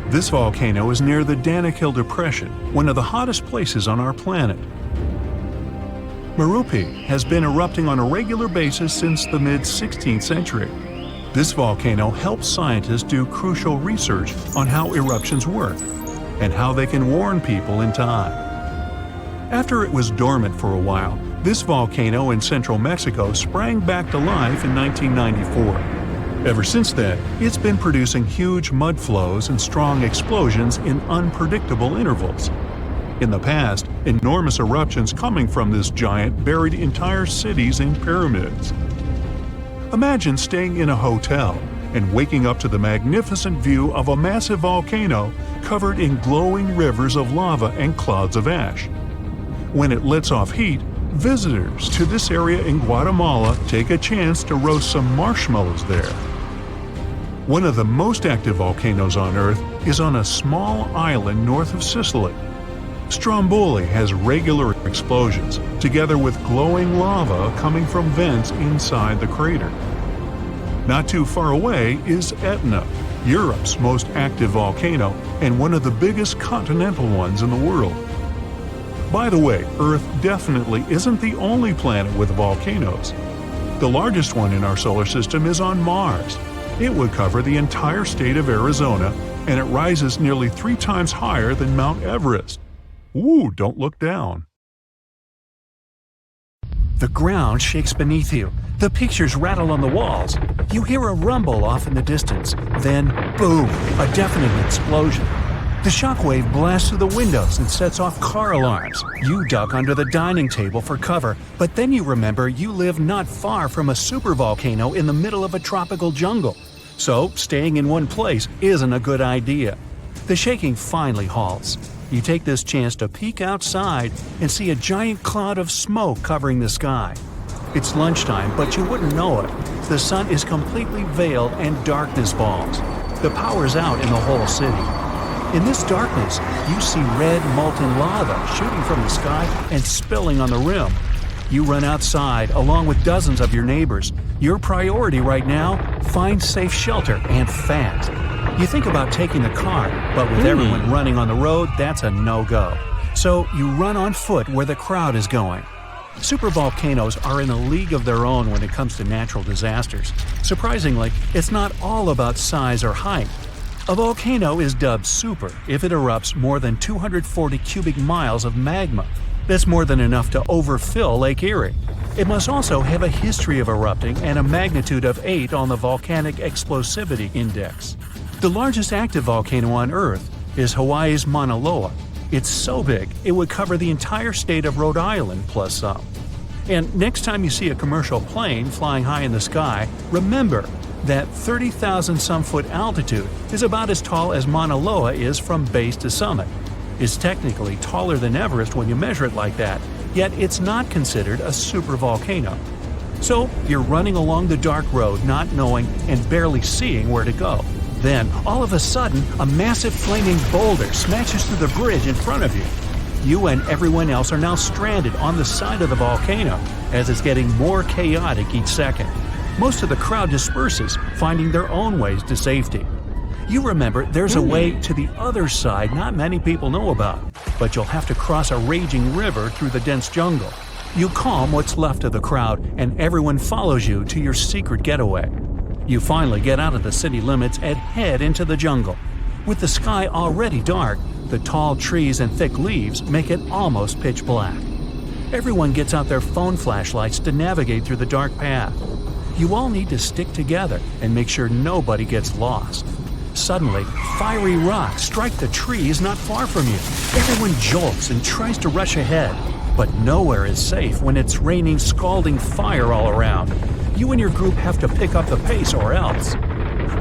This volcano is near the Danakil Depression, one of the hottest places on our planet. Merupi has been erupting on a regular basis since the mid-16th century. This volcano helps scientists do crucial research on how eruptions work and how they can warn people in time. After it was dormant for a while, this volcano in central Mexico sprang back to life in 1994. Ever since then, it's been producing huge mud flows and strong explosions in unpredictable intervals. In the past, enormous eruptions coming from this giant buried entire cities in pyramids. Imagine staying in a hotel and waking up to the magnificent view of a massive volcano covered in glowing rivers of lava and clouds of ash. When it lets off heat, visitors to this area in Guatemala take a chance to roast some marshmallows there. One of the most active volcanoes on Earth is on a small island north of Sicily. Stromboli has regular explosions, together with glowing lava coming from vents inside the crater. Not too far away is Etna, Europe's most active volcano and one of the biggest continental ones in the world. By the way, Earth definitely isn't the only planet with volcanoes. The largest one in our solar system is on Mars. It would cover the entire state of Arizona, and it rises nearly 3 times higher than Mount Everest. Ooh, don't look down. The ground shakes beneath you. The pictures rattle on the walls. You hear a rumble off in the distance. Then, boom, a deafening explosion. The shockwave blasts through the windows and sets off car alarms. You duck under the dining table for cover, but then you remember you live not far from a supervolcano in the middle of a tropical jungle. So, staying in one place isn't a good idea. The shaking finally halts. You take this chance to peek outside and see a giant cloud of smoke covering the sky. It's lunchtime, but you wouldn't know it. The sun is completely veiled and darkness falls. The power's out in the whole city. In this darkness, you see red molten lava shooting from the sky and spilling on the rim. You run outside along with dozens of your neighbors. Your priority right now, find safe shelter and fast. You think about taking the car, but with everyone running on the road, that's a no-go. So you run on foot where the crowd is going. Supervolcanoes are in a league of their own when it comes to natural disasters. Surprisingly, it's not all about size or height. A volcano is dubbed super if it erupts more than 240 cubic miles of magma. That's more than enough to overfill Lake Erie. It must also have a history of erupting and a magnitude of 8 on the Volcanic Explosivity Index. The largest active volcano on Earth is Hawaii's Mauna Loa. It's so big, it would cover the entire state of Rhode Island plus some. And next time you see a commercial plane flying high in the sky, remember that 30,000-some-foot altitude is about as tall as Mauna Loa is from base to summit. It's technically taller than Everest when you measure it like that, yet it's not considered a supervolcano. So you're running along the dark road not knowing and barely seeing where to go. Then, all of a sudden, a massive flaming boulder smashes through the bridge in front of you. You and everyone else are now stranded on the side of the volcano as it's getting more chaotic each second. Most of the crowd disperses, finding their own ways to safety. You remember there's a way to the other side not many people know about, but you'll have to cross a raging river through the dense jungle. You calm what's left of the crowd, and everyone follows you to your secret getaway. You finally get out of the city limits and head into the jungle. With the sky already dark, the tall trees and thick leaves make it almost pitch black. Everyone gets out their phone flashlights to navigate through the dark path. You all need to stick together and make sure nobody gets lost. Suddenly, fiery rocks strike the trees not far from you. Everyone jolts and tries to rush ahead, but nowhere is safe when it's raining scalding fire all around. You and your group have to pick up the pace or else.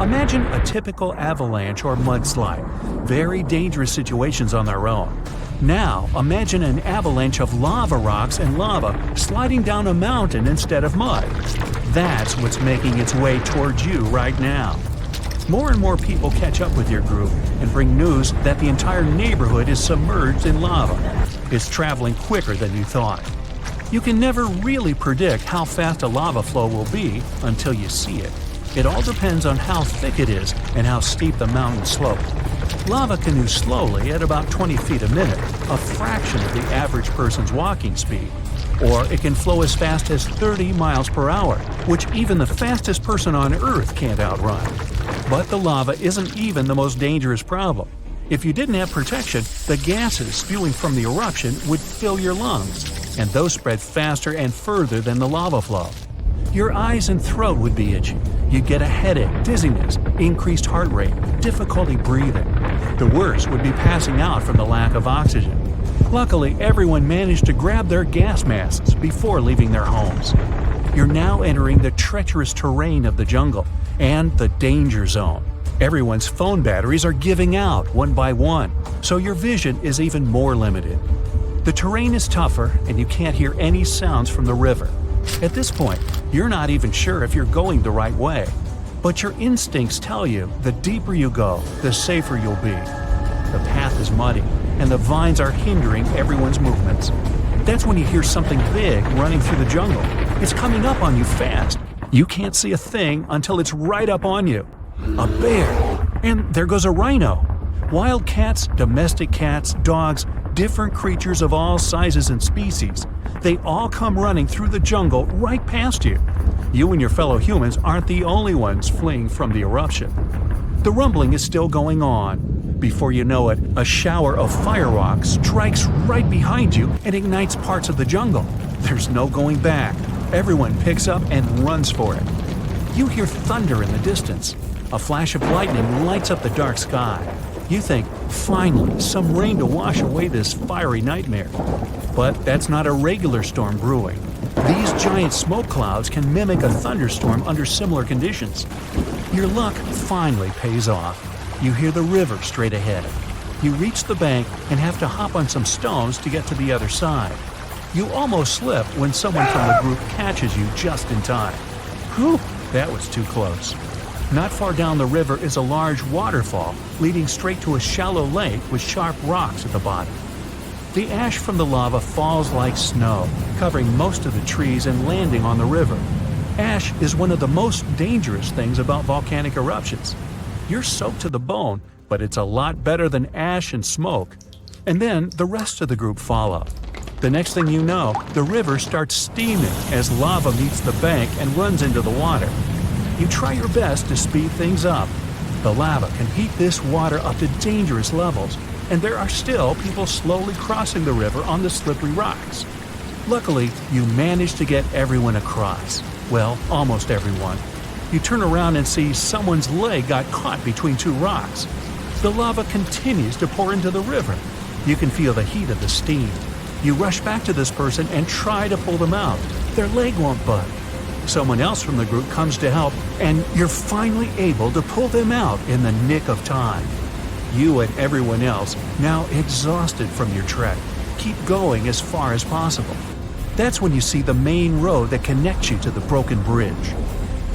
Imagine a typical avalanche or mudslide, very dangerous situations on their own. Now, imagine an avalanche of lava rocks and lava sliding down a mountain instead of mud. That's what's making its way towards you right now. More and more people catch up with your group and bring news that the entire neighborhood is submerged in lava. It's traveling quicker than you thought. You can never really predict how fast a lava flow will be until you see it. It all depends on how thick it is and how steep the mountain slope. Lava can move slowly at about 20 feet a minute, a fraction of the average person's walking speed. Or it can flow as fast as 30 miles per hour, which even the fastest person on Earth can't outrun. But the lava isn't even the most dangerous problem. If you didn't have protection, the gases spewing from the eruption would fill your lungs, and those spread faster and further than the lava flow. Your eyes and throat would be itchy. You'd get a headache, dizziness, increased heart rate, difficulty breathing. The worst would be passing out from the lack of oxygen. Luckily, everyone managed to grab their gas masks before leaving their homes. You're now entering the treacherous terrain of the jungle and the danger zone. Everyone's phone batteries are giving out one by one, so your vision is even more limited. The terrain is tougher and you can't hear any sounds from the river. At this point, you're not even sure if you're going the right way. But your instincts tell you the deeper you go, the safer you'll be. The path is muddy, and the vines are hindering everyone's movements. That's when you hear something big running through the jungle. It's coming up on you fast. You can't see a thing until it's right up on you. A bear. And there goes a rhino. Wild cats, domestic cats, dogs, different creatures of all sizes and species. They all come running through the jungle right past you. You and your fellow humans aren't the only ones fleeing from the eruption. The rumbling is still going on. Before you know it, a shower of fire rocks strikes right behind you and ignites parts of the jungle. There's no going back. Everyone picks up and runs for it. You hear thunder in the distance. A flash of lightning lights up the dark sky. You think, finally, some rain to wash away this fiery nightmare. But that's not a regular storm brewing. These giant smoke clouds can mimic a thunderstorm under similar conditions. Your luck finally pays off. You hear the river straight ahead. You reach the bank and have to hop on some stones to get to the other side. You almost slip when someone from the group catches you just in time. Whew, that was too close. Not far down the river is a large waterfall leading straight to a shallow lake with sharp rocks at the bottom. The ash from the lava falls like snow, covering most of the trees and landing on the river. Ash is one of the most dangerous things about volcanic eruptions. You're soaked to the bone, but it's a lot better than ash and smoke. And then the rest of the group follow. The next thing you know, the river starts steaming as lava meets the bank and runs into the water. You try your best to speed things up. The lava can heat this water up to dangerous levels, and there are still people slowly crossing the river on the slippery rocks. Luckily, you manage to get everyone across. Well, almost everyone. You turn around and see someone's leg got caught between two rocks. The lava continues to pour into the river. You can feel the heat of the steam. You rush back to this person and try to pull them out. Their leg won't budge. Someone else from the group comes to help, and you're finally able to pull them out in the nick of time. You and everyone else, now exhausted from your trek, keep going as far as possible. That's when you see the main road that connects you to the broken bridge.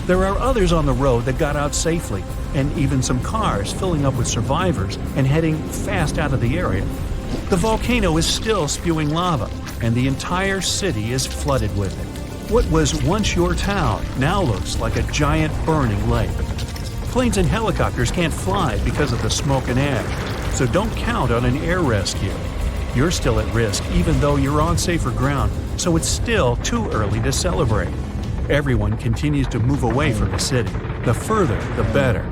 There are others on the road that got out safely, and even some cars filling up with survivors and heading fast out of the area. The volcano is still spewing lava, and the entire city is flooded with it. What was once your town now looks like a giant burning lake. Planes and helicopters can't fly because of the smoke and ash, so don't count on an air rescue. You're still at risk even though you're on safer ground, so it's still too early to celebrate. Everyone continues to move away from the city. The further, the better.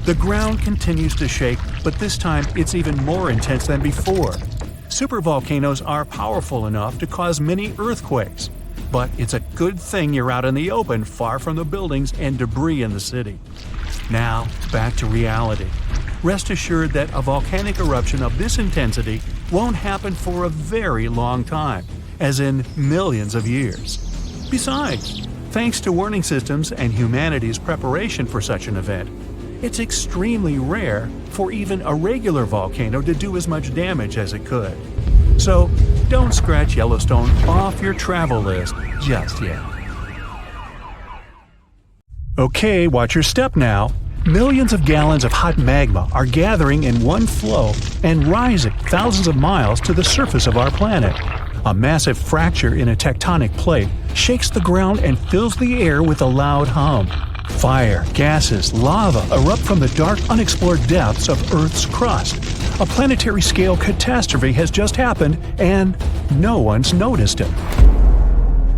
The ground continues to shake, but this time it's even more intense than before. Supervolcanoes are powerful enough to cause many earthquakes. But it's a good thing you're out in the open, far from the buildings and debris in the city. Now, back to reality. Rest assured that a volcanic eruption of this intensity won't happen for a very long time, as in millions of years. Besides, thanks to warning systems and humanity's preparation for such an event, it's extremely rare for even a regular volcano to do as much damage as it could. So, don't scratch Yellowstone off your travel list just yet. Okay, watch your step now. Millions of gallons of hot magma are gathering in one flow and rising thousands of miles to the surface of our planet. A massive fracture in a tectonic plate shakes the ground and fills the air with a loud hum. Fire, gases, lava erupt from the dark, unexplored depths of Earth's crust. A planetary-scale catastrophe has just happened, and no one's noticed it.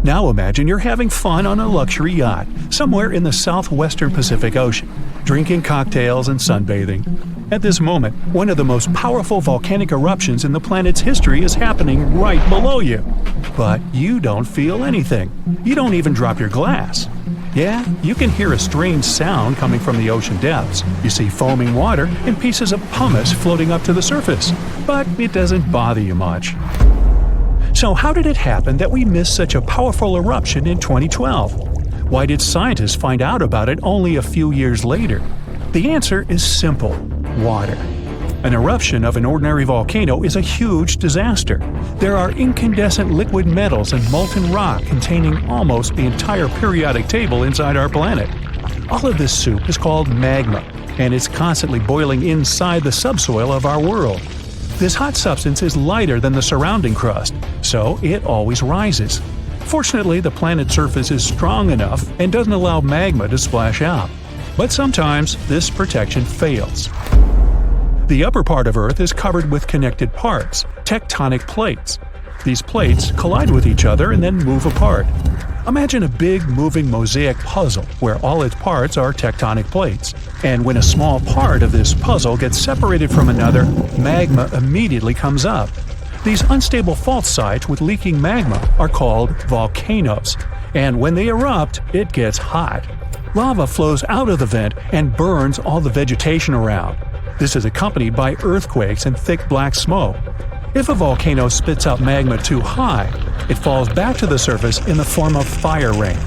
Now imagine you're having fun on a luxury yacht, somewhere in the southwestern Pacific Ocean, drinking cocktails and sunbathing. At this moment, one of the most powerful volcanic eruptions in the planet's history is happening right below you. But you don't feel anything. You don't even drop your glass. Yeah, you can hear a strange sound coming from the ocean depths. You see foaming water and pieces of pumice floating up to the surface. But it doesn't bother you much. So how did it happen that we missed such a powerful eruption in 2012? Why did scientists find out about it only a few years later? The answer is simple: water. An eruption of an ordinary volcano is a huge disaster. There are incandescent liquid metals and molten rock containing almost the entire periodic table inside our planet. All of this soup is called magma, and it's constantly boiling inside the subsoil of our world. This hot substance is lighter than the surrounding crust, so it always rises. Fortunately, the planet's surface is strong enough and doesn't allow magma to splash out. But sometimes this protection fails. The upper part of Earth is covered with connected parts, tectonic plates. These plates collide with each other and then move apart. Imagine a big moving mosaic puzzle where all its parts are tectonic plates. And when a small part of this puzzle gets separated from another, magma immediately comes up. These unstable fault sites with leaking magma are called volcanoes. And when they erupt, it gets hot. Lava flows out of the vent and burns all the vegetation around. This is accompanied by earthquakes and thick black smoke. If a volcano spits out magma too high, it falls back to the surface in the form of fire rain.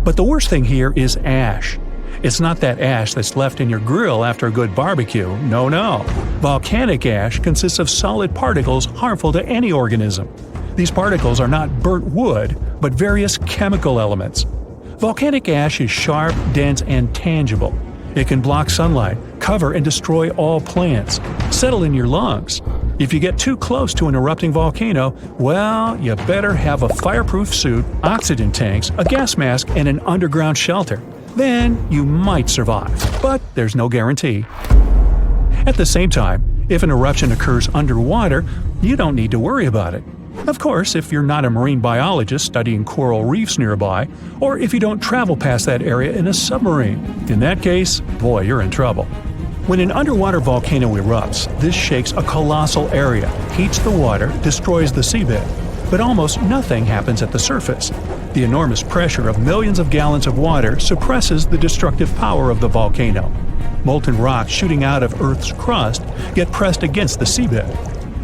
But the worst thing here is ash. It's not that ash that's left in your grill after a good barbecue, no. Volcanic ash consists of solid particles harmful to any organism. These particles are not burnt wood, but various chemical elements. Volcanic ash is sharp, dense, and tangible. It can block sunlight, cover and destroy all plants, settle in your lungs. If you get too close to an erupting volcano, well, you better have a fireproof suit, oxygen tanks, a gas mask, and an underground shelter. Then you might survive, but there's no guarantee. At the same time, if an eruption occurs underwater, you don't need to worry about it. Of course, if you're not a marine biologist studying coral reefs nearby, or if you don't travel past that area in a submarine. In that case, boy, you're in trouble. When an underwater volcano erupts, this shakes a colossal area, heats the water, destroys the seabed. But almost nothing happens at the surface. The enormous pressure of millions of gallons of water suppresses the destructive power of the volcano. Molten rocks shooting out of Earth's crust get pressed against the seabed.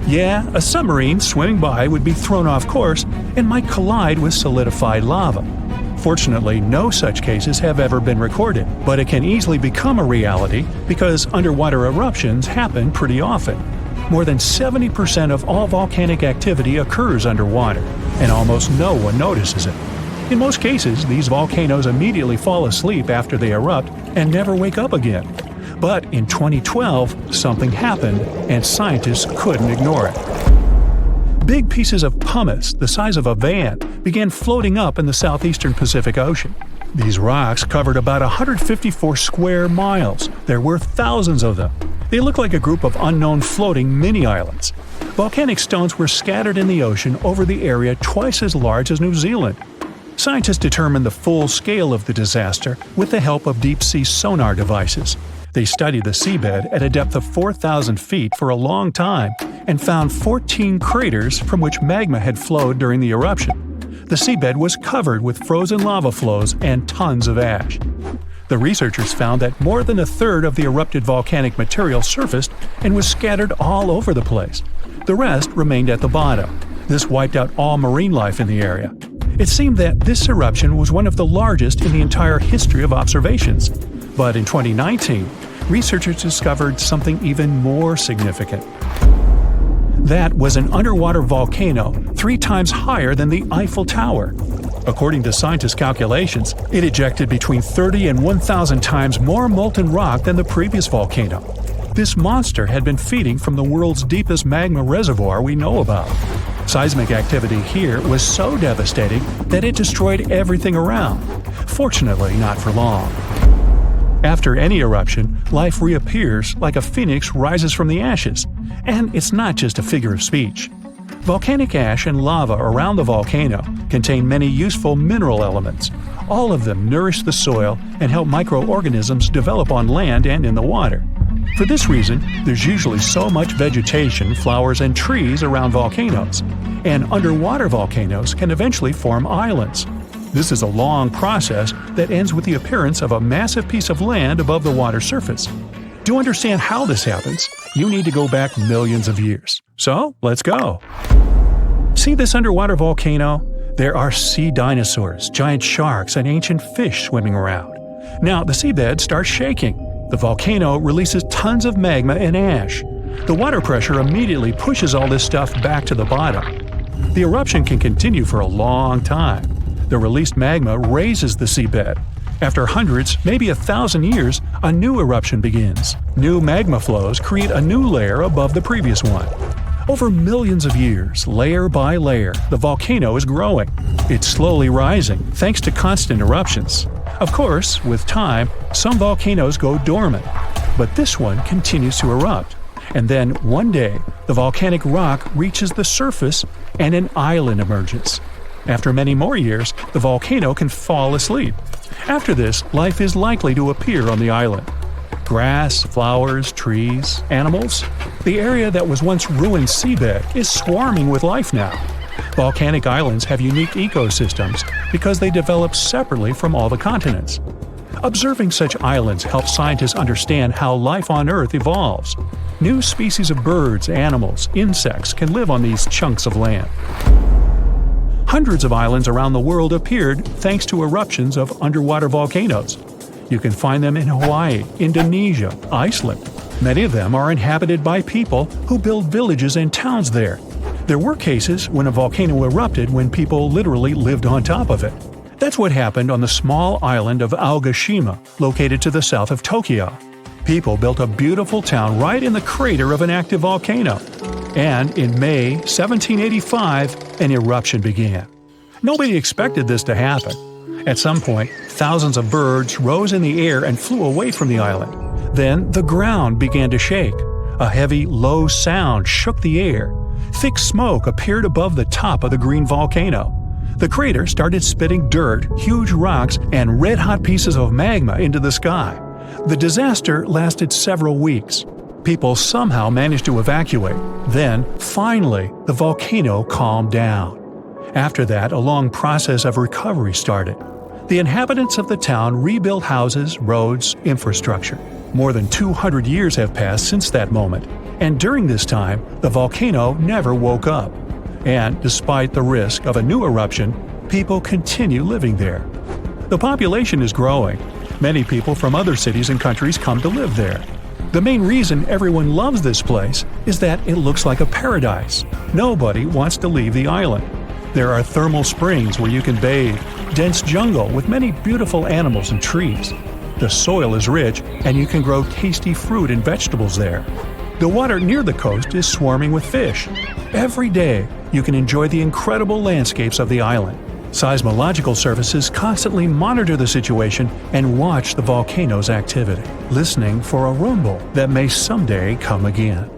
Yeah, a submarine swimming by would be thrown off course and might collide with solidified lava. Fortunately, no such cases have ever been recorded, but it can easily become a reality because underwater eruptions happen pretty often. More than 70% of all volcanic activity occurs underwater, and almost no one notices it. In most cases, these volcanoes immediately fall asleep after they erupt and never wake up again. But in 2012, something happened, and scientists couldn't ignore it. Big pieces of pumice, the size of a van, began floating up in the southeastern Pacific Ocean. These rocks covered about 154 square miles. There were thousands of them. They look like a group of unknown floating mini-islands. Volcanic stones were scattered in the ocean over the area twice as large as New Zealand. Scientists determined the full scale of the disaster with the help of deep-sea sonar devices. They studied the seabed at a depth of 4,000 feet for a long time and found 14 craters from which magma had flowed during the eruption. The seabed was covered with frozen lava flows and tons of ash. The researchers found that more than a third of the erupted volcanic material surfaced and was scattered all over the place. The rest remained at the bottom. This wiped out all marine life in the area. It seemed that this eruption was one of the largest in the entire history of observations. But in 2019, researchers discovered something even more significant. That was an underwater volcano 3 times higher than the Eiffel Tower. According to scientists' calculations, it ejected between 30 and 1,000 times more molten rock than the previous volcano. This monster had been feeding from the world's deepest magma reservoir we know about. Seismic activity here was so devastating that it destroyed everything around. Fortunately, not for long. After any eruption, life reappears like a phoenix rises from the ashes. And it's not just a figure of speech. Volcanic ash and lava around the volcano contain many useful mineral elements. All of them nourish the soil and help microorganisms develop on land and in the water. For this reason, there's usually so much vegetation, flowers, and trees around volcanoes. And underwater volcanoes can eventually form islands. This is a long process that ends with the appearance of a massive piece of land above the water surface. To understand how this happens, you need to go back millions of years. So, let's go. See this underwater volcano? There are sea dinosaurs, giant sharks, and ancient fish swimming around. Now, the seabed starts shaking. The volcano releases tons of magma and ash. The water pressure immediately pushes all this stuff back to the bottom. The eruption can continue for a long time. The released magma raises the seabed. After hundreds, maybe 1,000 years, a new eruption begins. New magma flows create a new layer above the previous one. Over millions of years, layer by layer, the volcano is growing. It's slowly rising, thanks to constant eruptions. Of course, with time, some volcanoes go dormant, but this one continues to erupt. And then, one day, the volcanic rock reaches the surface and an island emerges. After many more years, the volcano can fall asleep. After this, life is likely to appear on the island. Grass, flowers, trees, animals. The area that was once ruined seabed is swarming with life now. Volcanic islands have unique ecosystems because they develop separately from all the continents. Observing such islands helps scientists understand how life on Earth evolves. New species of birds, animals, insects can live on these chunks of land. Hundreds of islands around the world appeared thanks to eruptions of underwater volcanoes. You can find them in Hawaii, Indonesia, Iceland. Many of them are inhabited by people who build villages and towns there. There were cases when a volcano erupted when people literally lived on top of it. That's what happened on the small island of Aogashima, located to the south of Tokyo. People built a beautiful town right in the crater of an active volcano. And in May 1785, an eruption began. Nobody expected this to happen. At some point, thousands of birds rose in the air and flew away from the island. Then the ground began to shake. A heavy, low sound shook the air. Thick smoke appeared above the top of the green volcano. The crater started spitting dirt, huge rocks, and red-hot pieces of magma into the sky. The disaster lasted several weeks. People somehow managed to evacuate. Then, finally, the volcano calmed down. After that, a long process of recovery started. The inhabitants of the town rebuilt houses, roads, infrastructure. More than 200 years have passed since that moment, and during this time, the volcano never woke up. And despite the risk of a new eruption, people continue living there. The population is growing. Many people from other cities and countries come to live there. The main reason everyone loves this place is that it looks like a paradise. Nobody wants to leave the island. There are thermal springs where you can bathe, dense jungle with many beautiful animals and trees. The soil is rich, and you can grow tasty fruit and vegetables there. The water near the coast is swarming with fish. Every day, you can enjoy the incredible landscapes of the island. Seismological services constantly monitor the situation and watch the volcano's activity, listening for a rumble that may someday come again.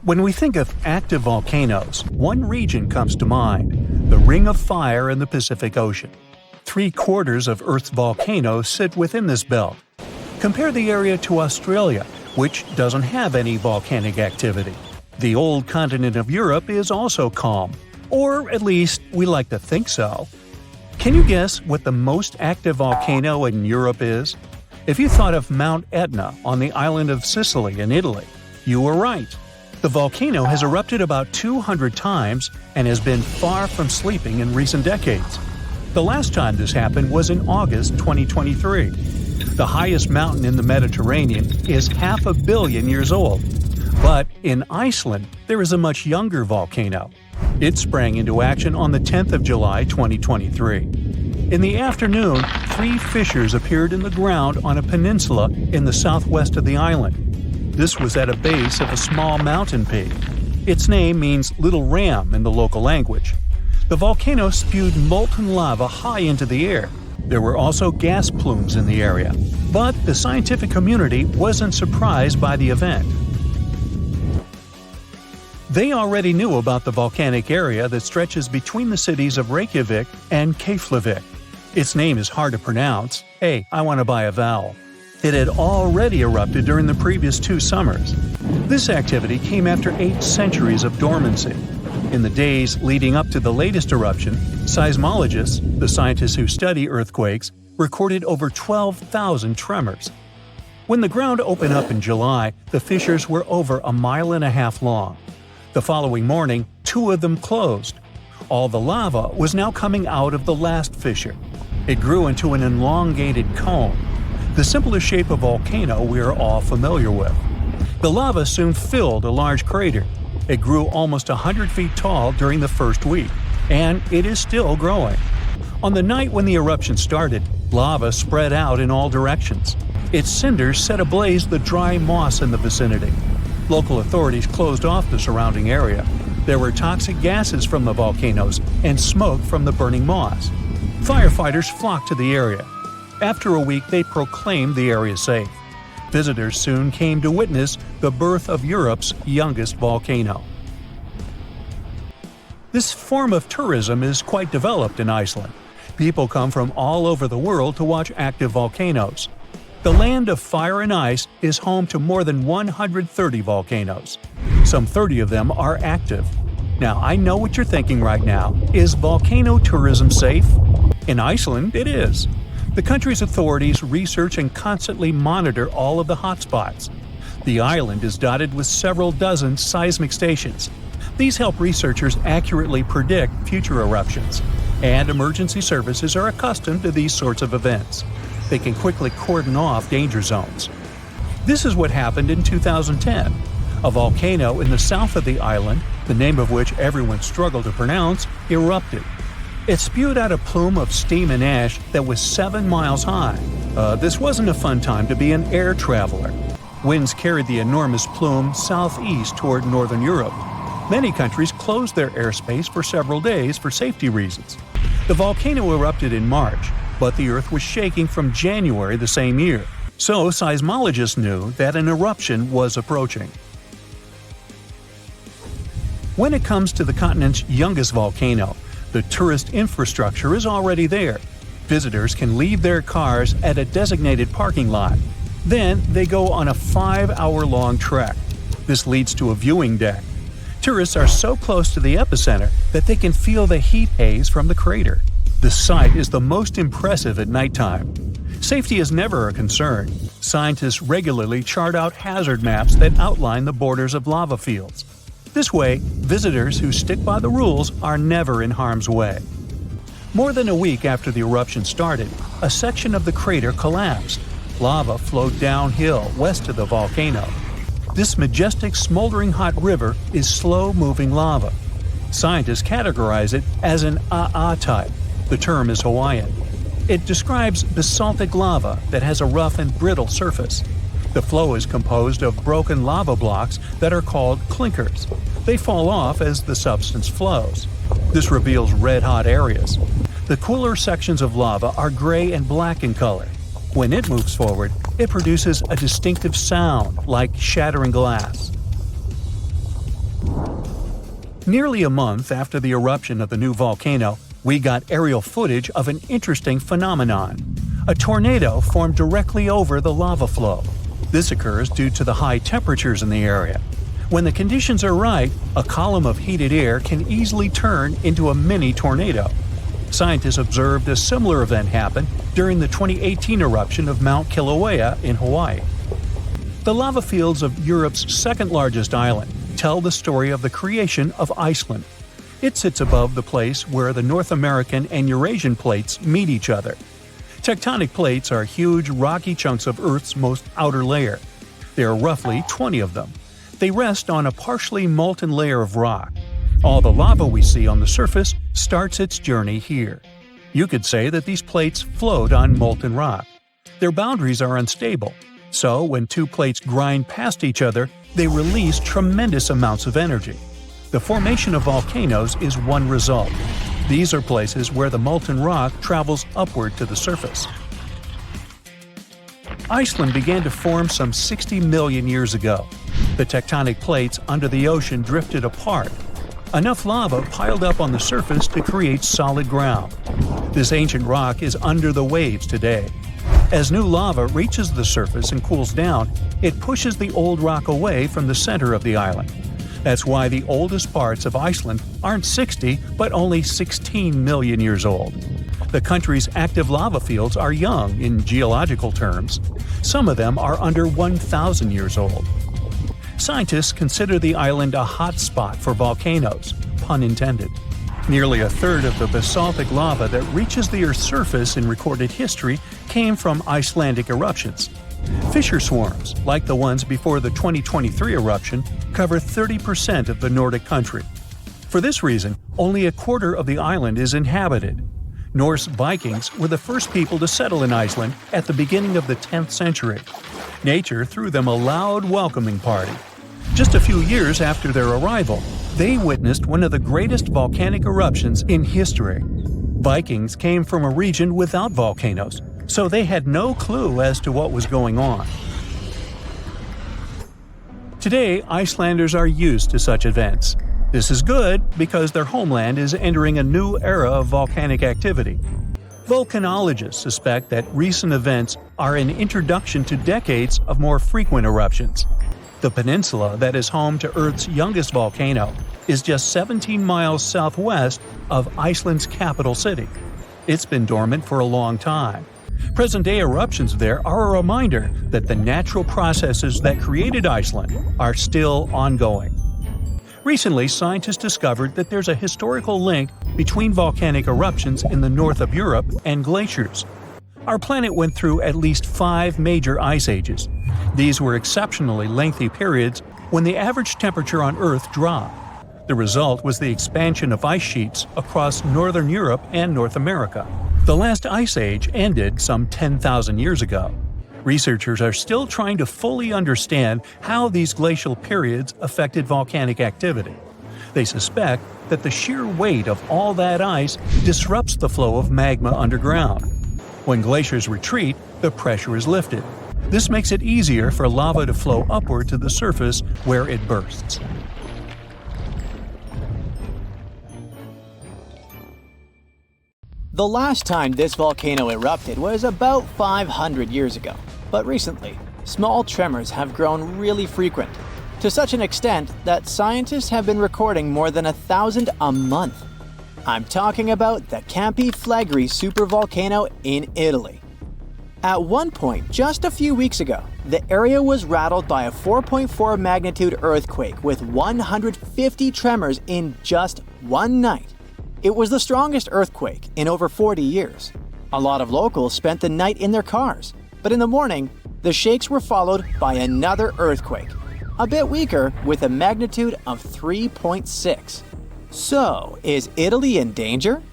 When we think of active volcanoes, one region comes to mind: the Ring of Fire in the Pacific Ocean. 3/4 of Earth's volcanoes sit within this belt. Compare the area to Australia, which doesn't have any volcanic activity. The old continent of Europe is also calm, or at least we like to think so. Can you guess what the most active volcano in Europe is? If you thought of Mount Etna on the island of Sicily in Italy, you were right. The volcano has erupted about 200 times and has been far from sleeping in recent decades. The last time this happened was in August 2023. The highest mountain in the Mediterranean is 500 million years old. But in Iceland, there is a much younger volcano. It sprang into action on the 10th of July 2023. In the afternoon, 3 fissures appeared in the ground on a peninsula in the southwest of the island. This was at a base of a small mountain peak. Its name means Little Ram in the local language. The volcano spewed molten lava high into the air. There were also gas plumes in the area. But the scientific community wasn't surprised by the event. They already knew about the volcanic area that stretches between the cities of Reykjavik and Keflavik. Its name is hard to pronounce. Hey, I want to buy a vowel. It had already erupted during the previous 2 summers. This activity came after 8 centuries of dormancy. In the days leading up to the latest eruption, seismologists, the scientists who study earthquakes, recorded over 12,000 tremors. When the ground opened up in July, the fissures were over 1.5 miles long. The following morning, 2 of them closed. All the lava was now coming out of the last fissure. It grew into an elongated cone, the simplest shape of volcano we are all familiar with. The lava soon filled a large crater. It grew almost 100 feet tall during the first week, and it is still growing. On the night when the eruption started, lava spread out in all directions. Its cinders set ablaze the dry moss in the vicinity. Local authorities closed off the surrounding area. There were toxic gases from the volcanoes and smoke from the burning moss. Firefighters flocked to the area. After a week, they proclaimed the area safe. Visitors soon came to witness the birth of Europe's youngest volcano. This form of tourism is quite developed in Iceland. People come from all over the world to watch active volcanoes. The land of fire and ice is home to more than 130 volcanoes. Some 30 of them are active. Now, I know what you're thinking right now. Is volcano tourism safe? In Iceland, it is. The country's authorities research and constantly monitor all of the hotspots. The island is dotted with several dozen seismic stations. These help researchers accurately predict future eruptions, and emergency services are accustomed to these sorts of events. They can quickly cordon off danger zones. This is what happened in 2010. A volcano in the south of the island, the name of which everyone struggled to pronounce, erupted. It spewed out a plume of steam and ash that was 7 miles high. This wasn't a fun time to be an air traveler. Winds carried the enormous plume southeast toward northern Europe. Many countries closed their airspace for several days for safety reasons. The volcano erupted in March, but the Earth was shaking from January the same year, so seismologists knew that an eruption was approaching. When it comes to the continent's youngest volcano, the tourist infrastructure is already there. Visitors can leave their cars at a designated parking lot. Then they go on a 5-hour-long trek. This leads to a viewing deck. Tourists are so close to the epicenter that they can feel the heat haze from the crater. The sight is the most impressive at nighttime. Safety is never a concern. Scientists regularly chart out hazard maps that outline the borders of lava fields. This way, visitors who stick by the rules are never in harm's way. More than a week after the eruption started, a section of the crater collapsed. Lava flowed downhill west of the volcano. This majestic smoldering hot river is slow-moving lava. Scientists categorize it as an AA type. The term is Hawaiian. It describes basaltic lava that has a rough and brittle surface. The flow is composed of broken lava blocks that are called clinkers. They fall off as the substance flows. This reveals red-hot areas. The cooler sections of lava are gray and black in color. When it moves forward, it produces a distinctive sound like shattering glass. Nearly a month after the eruption of the new volcano, we got aerial footage of an interesting phenomenon. A tornado formed directly over the lava flow. This occurs due to the high temperatures in the area. When the conditions are right, a column of heated air can easily turn into a mini tornado. Scientists observed a similar event happen during the 2018 eruption of Mount Kilauea in Hawaii. The lava fields of Europe's second-largest island tell the story of the creation of Iceland. It sits above the place where the North American and Eurasian plates meet each other. Tectonic plates are huge, rocky chunks of Earth's most outer layer. There are roughly 20 of them. They rest on a partially molten layer of rock. All the lava we see on the surface starts its journey here. You could say that these plates float on molten rock. Their boundaries are unstable, so when two plates grind past each other, they release tremendous amounts of energy. The formation of volcanoes is one result. These are places where the molten rock travels upward to the surface. Iceland began to form some 60 million years ago. The tectonic plates under the ocean drifted apart. Enough lava piled up on the surface to create solid ground. This ancient rock is under the waves today. As new lava reaches the surface and cools down, it pushes the old rock away from the center of the island. That's why the oldest parts of Iceland aren't 60, but only 16 million years old. The country's active lava fields are young in geological terms. Some of them are under 1,000 years old. Scientists consider the island a hotspot for volcanoes, pun intended. Nearly a third of the basaltic lava that reaches the Earth's surface in recorded history came from Icelandic eruptions. Fissure swarms, like the ones before the 2023 eruption, cover 30% of the Nordic country. For this reason, only a quarter of the island is inhabited. Norse Vikings were the first people to settle in Iceland at the beginning of the 10th century. Nature threw them a loud welcoming party. Just a few years after their arrival, they witnessed one of the greatest volcanic eruptions in history. Vikings came from a region without volcanoes, so they had no clue as to what was going on. Today, Icelanders are used to such events. This is good because their homeland is entering a new era of volcanic activity. Volcanologists suspect that recent events are an introduction to decades of more frequent eruptions. The peninsula that is home to Earth's youngest volcano is just 17 miles southwest of Iceland's capital city. It's been dormant for a long time. Present-day eruptions there are a reminder that the natural processes that created Iceland are still ongoing. Recently, scientists discovered that there's a historical link between volcanic eruptions in the north of Europe and glaciers. Our planet went through at least 5 major ice ages. These were exceptionally lengthy periods when the average temperature on Earth dropped. The result was the expansion of ice sheets across northern Europe and North America. The last ice age ended some 10,000 years ago. Researchers are still trying to fully understand how these glacial periods affected volcanic activity. They suspect that the sheer weight of all that ice disrupts the flow of magma underground. When glaciers retreat, the pressure is lifted. This makes it easier for lava to flow upward to the surface where it bursts. The last time this volcano erupted was about 500 years ago, but recently, small tremors have grown really frequent, to such an extent that scientists have been recording more than 1,000 a month. I'm talking about the Campi Flegrei supervolcano in Italy. At one point, just a few weeks ago, the area was rattled by a 4.4 magnitude earthquake with 150 tremors in just one night. It was the strongest earthquake in over 40 years. A lot of locals spent the night in their cars, but in the morning, the shakes were followed by another earthquake, a bit weaker with a magnitude of 3.6. So, is Italy in danger?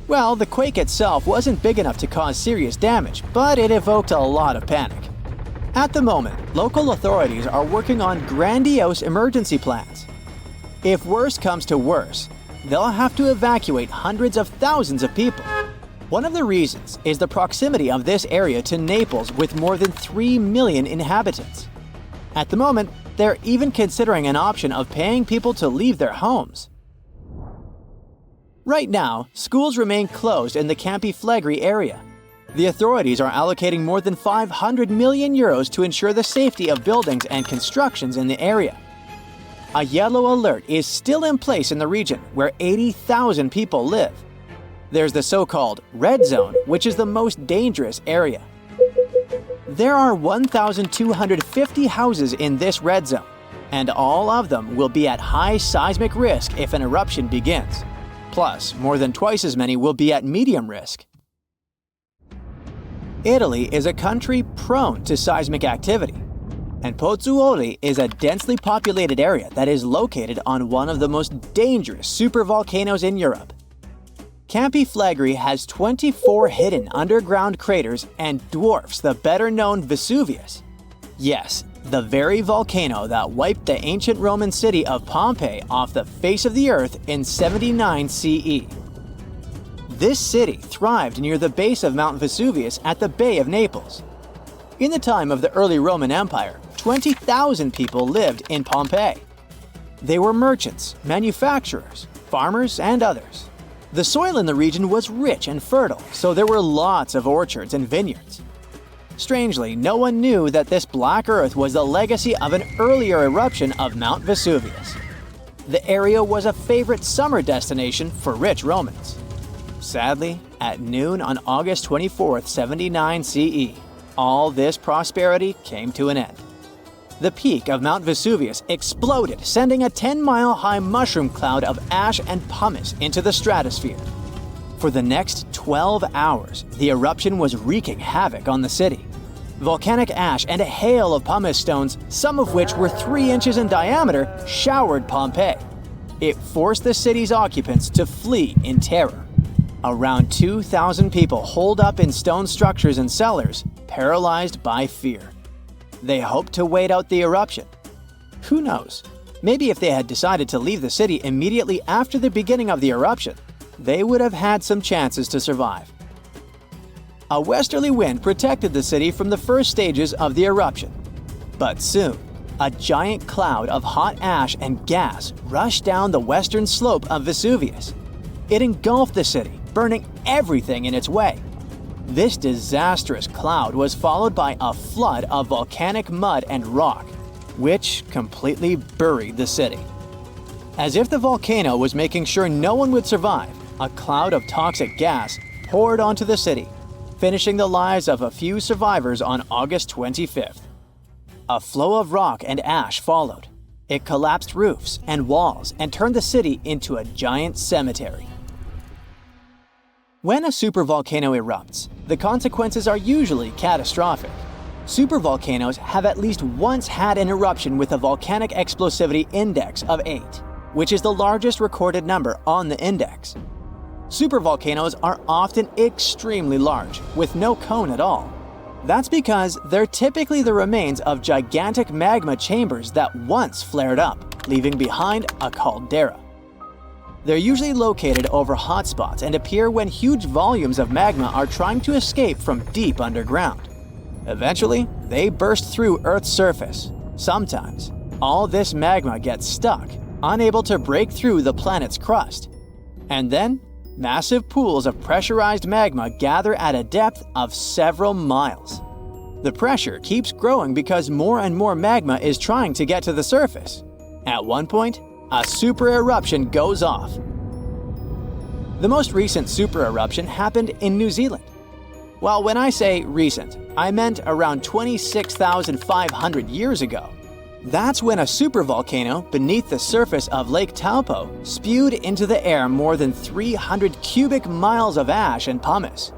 Well, the quake itself wasn't big enough to cause serious damage, but it evoked a lot of panic. At the moment, local authorities are working on grandiose emergency plans. If worse comes to worse, they'll have to evacuate hundreds of thousands of people. One of the reasons is the proximity of this area to Naples with more than 3 million inhabitants. At the moment, they're even considering an option of paying people to leave their homes. Right now, schools remain closed in the Campi Flegrei area. The authorities are allocating more than 500 million euros to ensure the safety of buildings and constructions in the area. A yellow alert is still in place in the region where 80,000 people live. There's the so-called red zone, which is the most dangerous area. There are 1,250 houses in this red zone, and all of them will be at high seismic risk if an eruption begins. Plus, more than twice as many will be at medium risk. Italy is a country prone to seismic activity, and Pozzuoli is a densely populated area that is located on one of the most dangerous supervolcanoes in Europe. Campi Flegrei has 24 hidden underground craters and dwarfs the better-known Vesuvius. Yes, the very volcano that wiped the ancient Roman city of Pompeii off the face of the earth in 79 CE. This city thrived near the base of Mount Vesuvius at the Bay of Naples. In the time of the early Roman Empire, 20,000 people lived in Pompeii. They were merchants, manufacturers, farmers, and others. The soil in the region was rich and fertile, so there were lots of orchards and vineyards. Strangely, no one knew that this black earth was the legacy of an earlier eruption of Mount Vesuvius. The area was a favorite summer destination for rich Romans. Sadly, at noon on August 24, 79 CE, all this prosperity came to an end. The peak of Mount Vesuvius exploded, sending a 10-mile-high mushroom cloud of ash and pumice into the stratosphere. For the next 12 hours, the eruption was wreaking havoc on the city. Volcanic ash and a hail of pumice stones, some of which were 3 inches in diameter, showered Pompeii. It forced the city's occupants to flee in terror. Around 2,000 people holed up in stone structures and cellars, paralyzed by fear. They hoped to wait out the eruption. Who knows? Maybe if they had decided to leave the city immediately after the beginning of the eruption, they would have had some chances to survive. A westerly wind protected the city from the first stages of the eruption. But soon, a giant cloud of hot ash and gas rushed down the western slope of Vesuvius. It engulfed the city, burning everything in its way. This disastrous cloud was followed by a flood of volcanic mud and rock, which completely buried the city. As if the volcano was making sure no one would survive, a cloud of toxic gas poured onto the city, finishing the lives of a few survivors on August 25th. A flow of rock and ash followed. It collapsed roofs and walls and turned the city into a giant cemetery. When a supervolcano erupts, the consequences are usually catastrophic. Supervolcanoes have at least once had an eruption with a volcanic explosivity index of 8, which is the largest recorded number on the index. Supervolcanoes are often extremely large, with no cone at all. That's because they're typically the remains of gigantic magma chambers that once flared up, leaving behind a caldera. They're usually located over hotspots and appear when huge volumes of magma are trying to escape from deep underground. Eventually, they burst through Earth's surface. Sometimes, all this magma gets stuck, unable to break through the planet's crust. And then, massive pools of pressurized magma gather at a depth of several miles. The pressure keeps growing because more and more magma is trying to get to the surface. At one point, a super eruption goes off. The most recent super eruption happened in New Zealand. Well, when I say recent, I meant around 26,500 years ago. That's when a supervolcano beneath the surface of Lake Taupo spewed into the air more than 300 cubic miles of ash and pumice.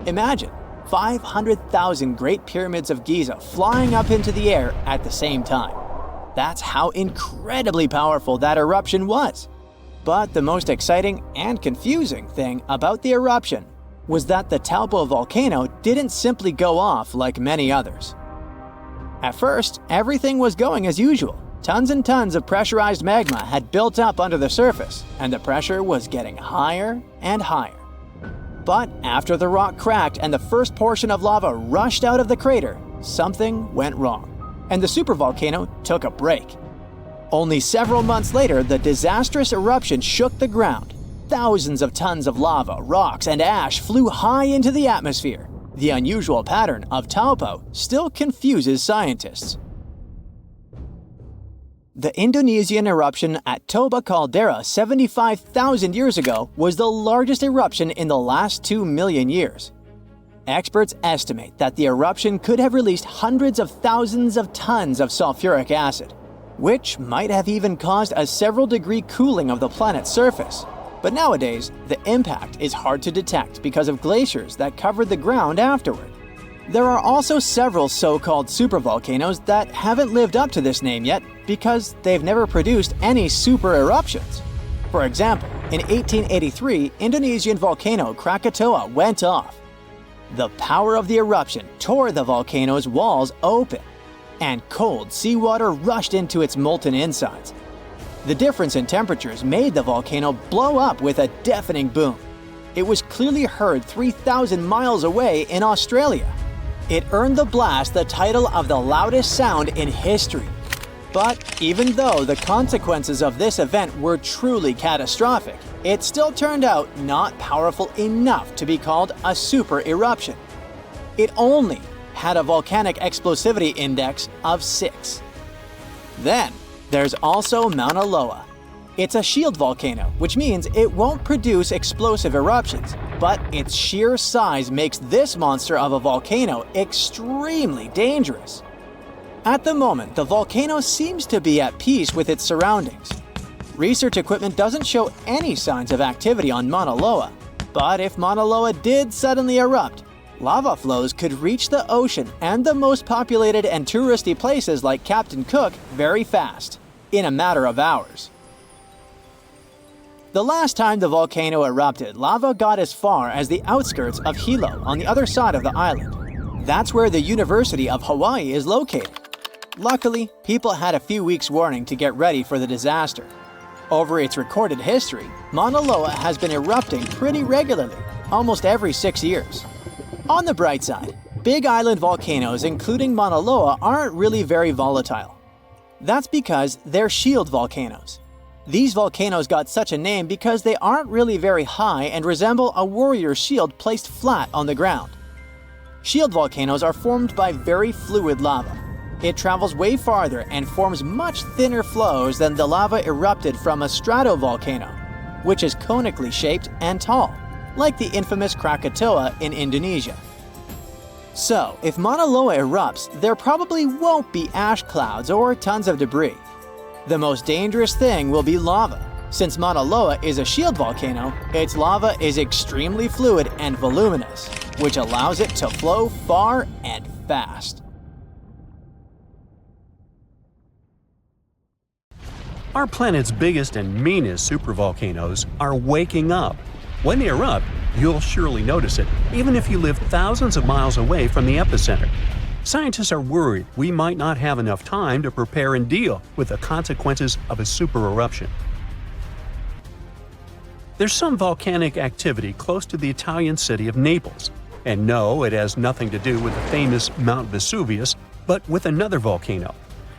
Imagine 500,000 Great Pyramids of Giza flying up into the air at the same time. That's how incredibly powerful that eruption was. But the most exciting and confusing thing about the eruption was that the Taupo volcano didn't simply go off like many others. At first, everything was going as usual. Tons and tons of pressurized magma had built up under the surface, and the pressure was getting higher and higher. But after the rock cracked and the first portion of lava rushed out of the crater, something went wrong, and the supervolcano took a break. Only several months later, the disastrous eruption shook the ground. Thousands of tons of lava, rocks, and ash flew high into the atmosphere. The unusual pattern of Taupo still confuses scientists. The Indonesian eruption at Toba caldera 75,000 years ago was the largest eruption in the last 2 million years. Experts estimate that the eruption could have released hundreds of thousands of tons of sulfuric acid, which might have even caused a several-degree cooling of the planet's surface. But nowadays, the impact is hard to detect because of glaciers that covered the ground afterward. There are also several so-called supervolcanoes that haven't lived up to this name yet because they've never produced any super eruptions. For example, in 1883, Indonesian volcano Krakatoa went off. The power of the eruption tore the volcano's walls open, and cold seawater rushed into its molten insides. The difference in temperatures made the volcano blow up with a deafening boom. It was clearly heard 3,000 miles away in Australia. It earned the blast the title of the loudest sound in history. But even though the consequences of this event were truly catastrophic, it still turned out not powerful enough to be called a super eruption. It only had a volcanic explosivity index of 6. Then, there's also Mauna Loa. It's a shield volcano, which means it won't produce explosive eruptions, but its sheer size makes this monster of a volcano extremely dangerous. At the moment, the volcano seems to be at peace with its surroundings. Research equipment doesn't show any signs of activity on Mauna Loa, but if Mauna Loa did suddenly erupt, lava flows could reach the ocean and the most populated and touristy places like Captain Cook very fast, in a matter of hours. The last time the volcano erupted, lava got as far as the outskirts of Hilo on the other side of the island. That's where the University of Hawaii is located. Luckily, people had a few weeks' warning to get ready for the disaster. Over its recorded history, Mauna Loa has been erupting pretty regularly, almost every 6 years. On the bright side, big island volcanoes including Mauna Loa aren't really very volatile. That's because they're shield volcanoes. These volcanoes got such a name because they aren't really very high and resemble a warrior's shield placed flat on the ground. Shield volcanoes are formed by very fluid lava. It travels way farther and forms much thinner flows than the lava erupted from a stratovolcano, which is conically shaped and tall, like the infamous Krakatoa in Indonesia. So, if Mauna Loa erupts, there probably won't be ash clouds or tons of debris. The most dangerous thing will be lava. Since Mauna Loa is a shield volcano, its lava is extremely fluid and voluminous, which allows it to flow far and fast. Our planet's biggest and meanest supervolcanoes are waking up. When they erupt, you'll surely notice it, even if you live thousands of miles away from the epicenter. Scientists are worried we might not have enough time to prepare and deal with the consequences of a super eruption. There's some volcanic activity close to the Italian city of Naples. And no, it has nothing to do with the famous Mount Vesuvius, but with another volcano.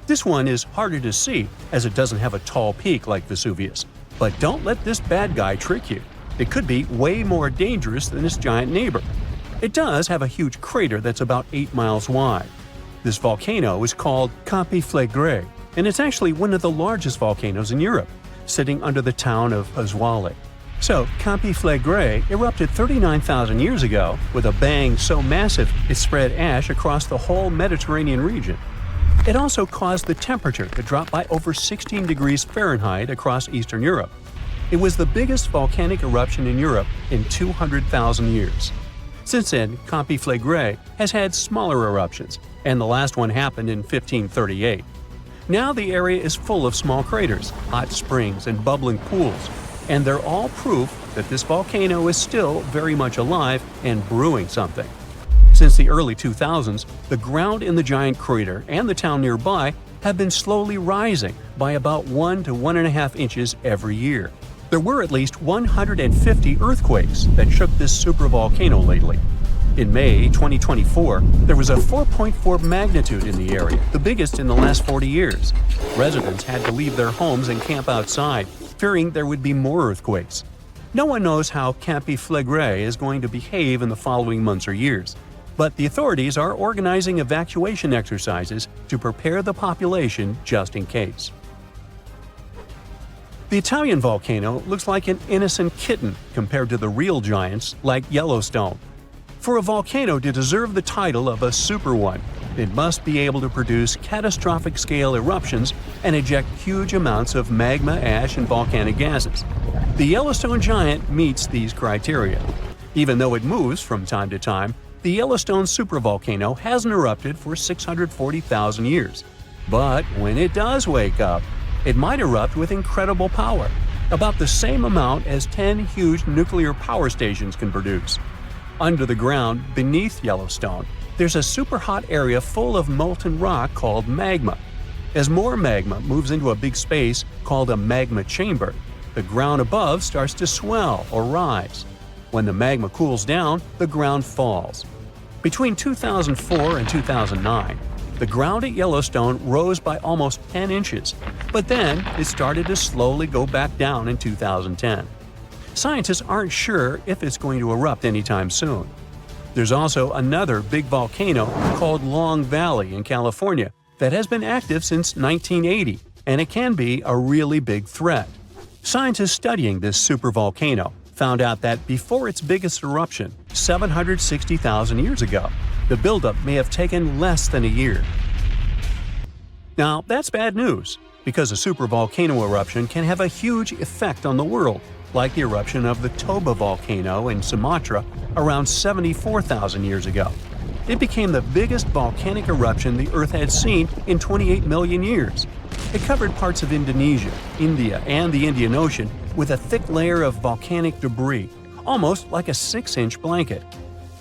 This one is harder to see as it doesn't have a tall peak like Vesuvius. But don't let this bad guy trick you. It could be way more dangerous than its giant neighbor. It does have a huge crater that's about 8 miles wide. This volcano is called Campi Flegrei, and it's actually one of the largest volcanoes in Europe, sitting under the town of Pasquale. So, Campi Flegrei erupted 39,000 years ago with a bang so massive it spread ash across the whole Mediterranean region. It also caused the temperature to drop by over 16 degrees Fahrenheit across Eastern Europe. It was the biggest volcanic eruption in Europe in 200,000 years. Since then, Campi Flegrei has had smaller eruptions, and the last one happened in 1538. Now the area is full of small craters, hot springs, and bubbling pools, and they're all proof that this volcano is still very much alive and brewing something. Since the early 2000s, the ground in the giant crater and the town nearby have been slowly rising by about 1 to 1.5 inches every year. There were at least 150 earthquakes that shook this supervolcano lately. In May 2024, there was a 4.4 magnitude in the area, the biggest in the last 40 years. Residents had to leave their homes and camp outside, fearing there would be more earthquakes. No one knows how Campi Flegrei is going to behave in the following months or years, but the authorities are organizing evacuation exercises to prepare the population just in case. The Italian volcano looks like an innocent kitten compared to the real giants like Yellowstone. For a volcano to deserve the title of a super one, it must be able to produce catastrophic-scale eruptions and eject huge amounts of magma, ash, and volcanic gases. The Yellowstone giant meets these criteria. Even though it moves from time to time, the Yellowstone supervolcano hasn't erupted for 640,000 years. But when it does wake up, it might erupt with incredible power, about the same amount as 10 huge nuclear power stations can produce. Under the ground, beneath Yellowstone, there's a super hot area full of molten rock called magma. As more magma moves into a big space called a magma chamber, the ground above starts to swell or rise. When the magma cools down, the ground falls. Between 2004 and 2009, the ground at Yellowstone rose by almost 10 inches, but then it started to slowly go back down in 2010. Scientists aren't sure if it's going to erupt anytime soon. There's also another big volcano called Long Valley in California that has been active since 1980, and it can be a really big threat. Scientists studying this supervolcano found out that before its biggest eruption, 760,000 years ago, the buildup may have taken less than a year. Now, that's bad news, because a supervolcano eruption can have a huge effect on the world, like the eruption of the Toba volcano in Sumatra around 74,000 years ago. It became the biggest volcanic eruption the Earth had seen in 28 million years. It covered parts of Indonesia, India, and the Indian Ocean with a thick layer of volcanic debris, almost like a 6-inch blanket.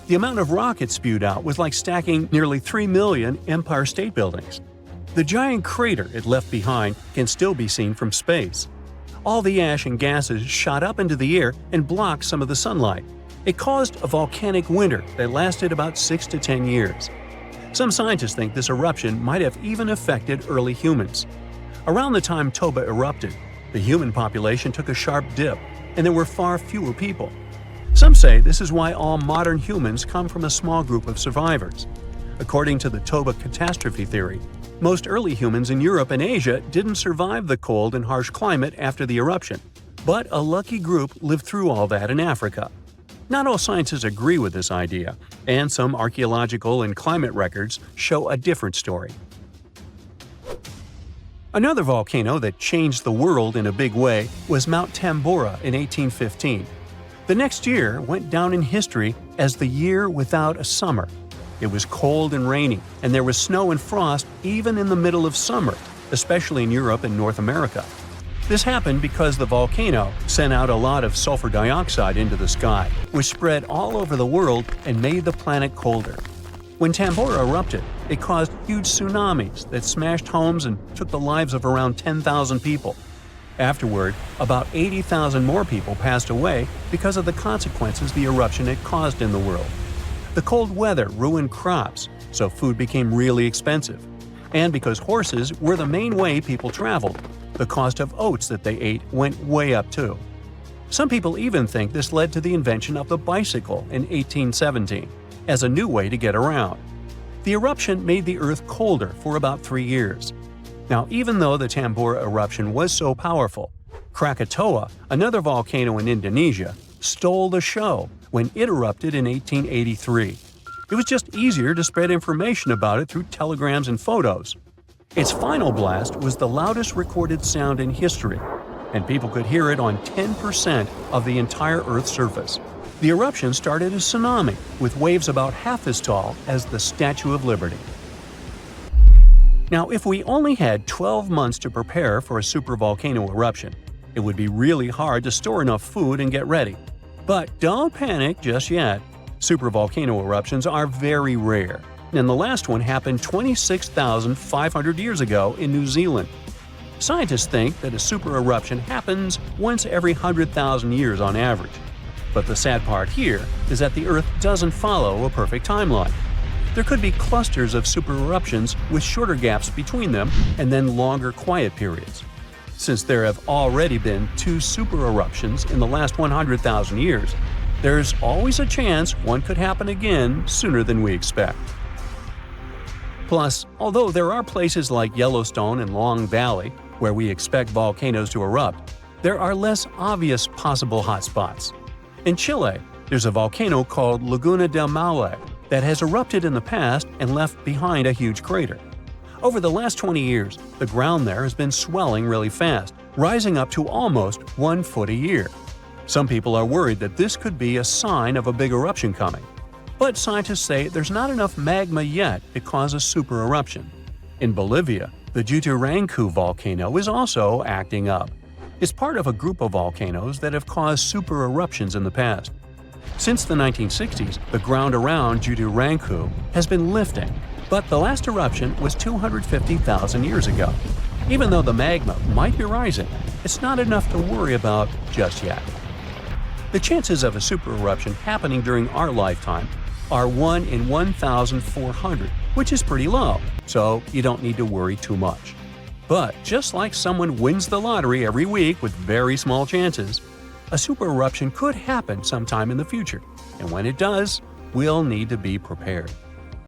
The amount of rock it spewed out was like stacking nearly 3 million Empire State Buildings. The giant crater it left behind can still be seen from space. All the ash and gases shot up into the air and blocked some of the sunlight. It caused a volcanic winter that lasted about 6 to 10 years. Some scientists think this eruption might have even affected early humans. Around the time Toba erupted, the human population took a sharp dip, and there were far fewer people. Some say this is why all modern humans come from a small group of survivors. According to the Toba catastrophe theory, most early humans in Europe and Asia didn't survive the cold and harsh climate after the eruption, but a lucky group lived through all that in Africa. Not all scientists agree with this idea, and some archaeological and climate records show a different story. Another volcano that changed the world in a big way was Mount Tambora in 1815. The next year went down in history as the year without a summer. It was cold and rainy, and there was snow and frost even in the middle of summer, especially in Europe and North America. This happened because the volcano sent out a lot of sulfur dioxide into the sky, which spread all over the world and made the planet colder. When Tambora erupted, it caused huge tsunamis that smashed homes and took the lives of around 10,000 people. Afterward, about 80,000 more people passed away because of the consequences the eruption had caused in the world. The cold weather ruined crops, so food became really expensive. And because horses were the main way people traveled, the cost of oats that they ate went way up too. Some people even think this led to the invention of the bicycle in 1817 as a new way to get around. The eruption made the Earth colder for about 3 years. Now, even though the Tambora eruption was so powerful, Krakatoa, another volcano in Indonesia, stole the show when it erupted in 1883. It was just easier to spread information about it through telegrams and photos. Its final blast was the loudest recorded sound in history, and people could hear it on 10% of the entire Earth's surface. The eruption started a tsunami, with waves about half as tall as the Statue of Liberty. Now, if we only had 12 months to prepare for a supervolcano eruption, it would be really hard to store enough food and get ready. But don't panic just yet. Supervolcano eruptions are very rare, and the last one happened 26,500 years ago in New Zealand. Scientists think that a super eruption happens once every 100,000 years on average. But the sad part here is that the Earth doesn't follow a perfect timeline. There could be clusters of super eruptions with shorter gaps between them and then longer quiet periods. Since there have already been 2 super eruptions in the last 100,000 years, there's always a chance one could happen again sooner than we expect. Plus, although there are places like Yellowstone and Long Valley where we expect volcanoes to erupt, there are less obvious possible hotspots. In Chile, there's a volcano called Laguna del Maule that has erupted in the past and left behind a huge crater. Over the last 20 years, the ground there has been swelling really fast, rising up to almost 1 foot a year. Some people are worried that this could be a sign of a big eruption coming. But scientists say there's not enough magma yet to cause a super eruption. In Bolivia, the Juturancu volcano is also acting up. It's part of a group of volcanoes that have caused super eruptions in the past. Since the 1960s, the ground around Juturancu has been lifting, but the last eruption was 250,000 years ago. Even though the magma might be rising, it's not enough to worry about just yet. The chances of a super eruption happening during our lifetime are 1 in 1,400, which is pretty low, so you don't need to worry too much. But just like someone wins the lottery every week with very small chances, a super eruption could happen sometime in the future, and when it does, we'll need to be prepared.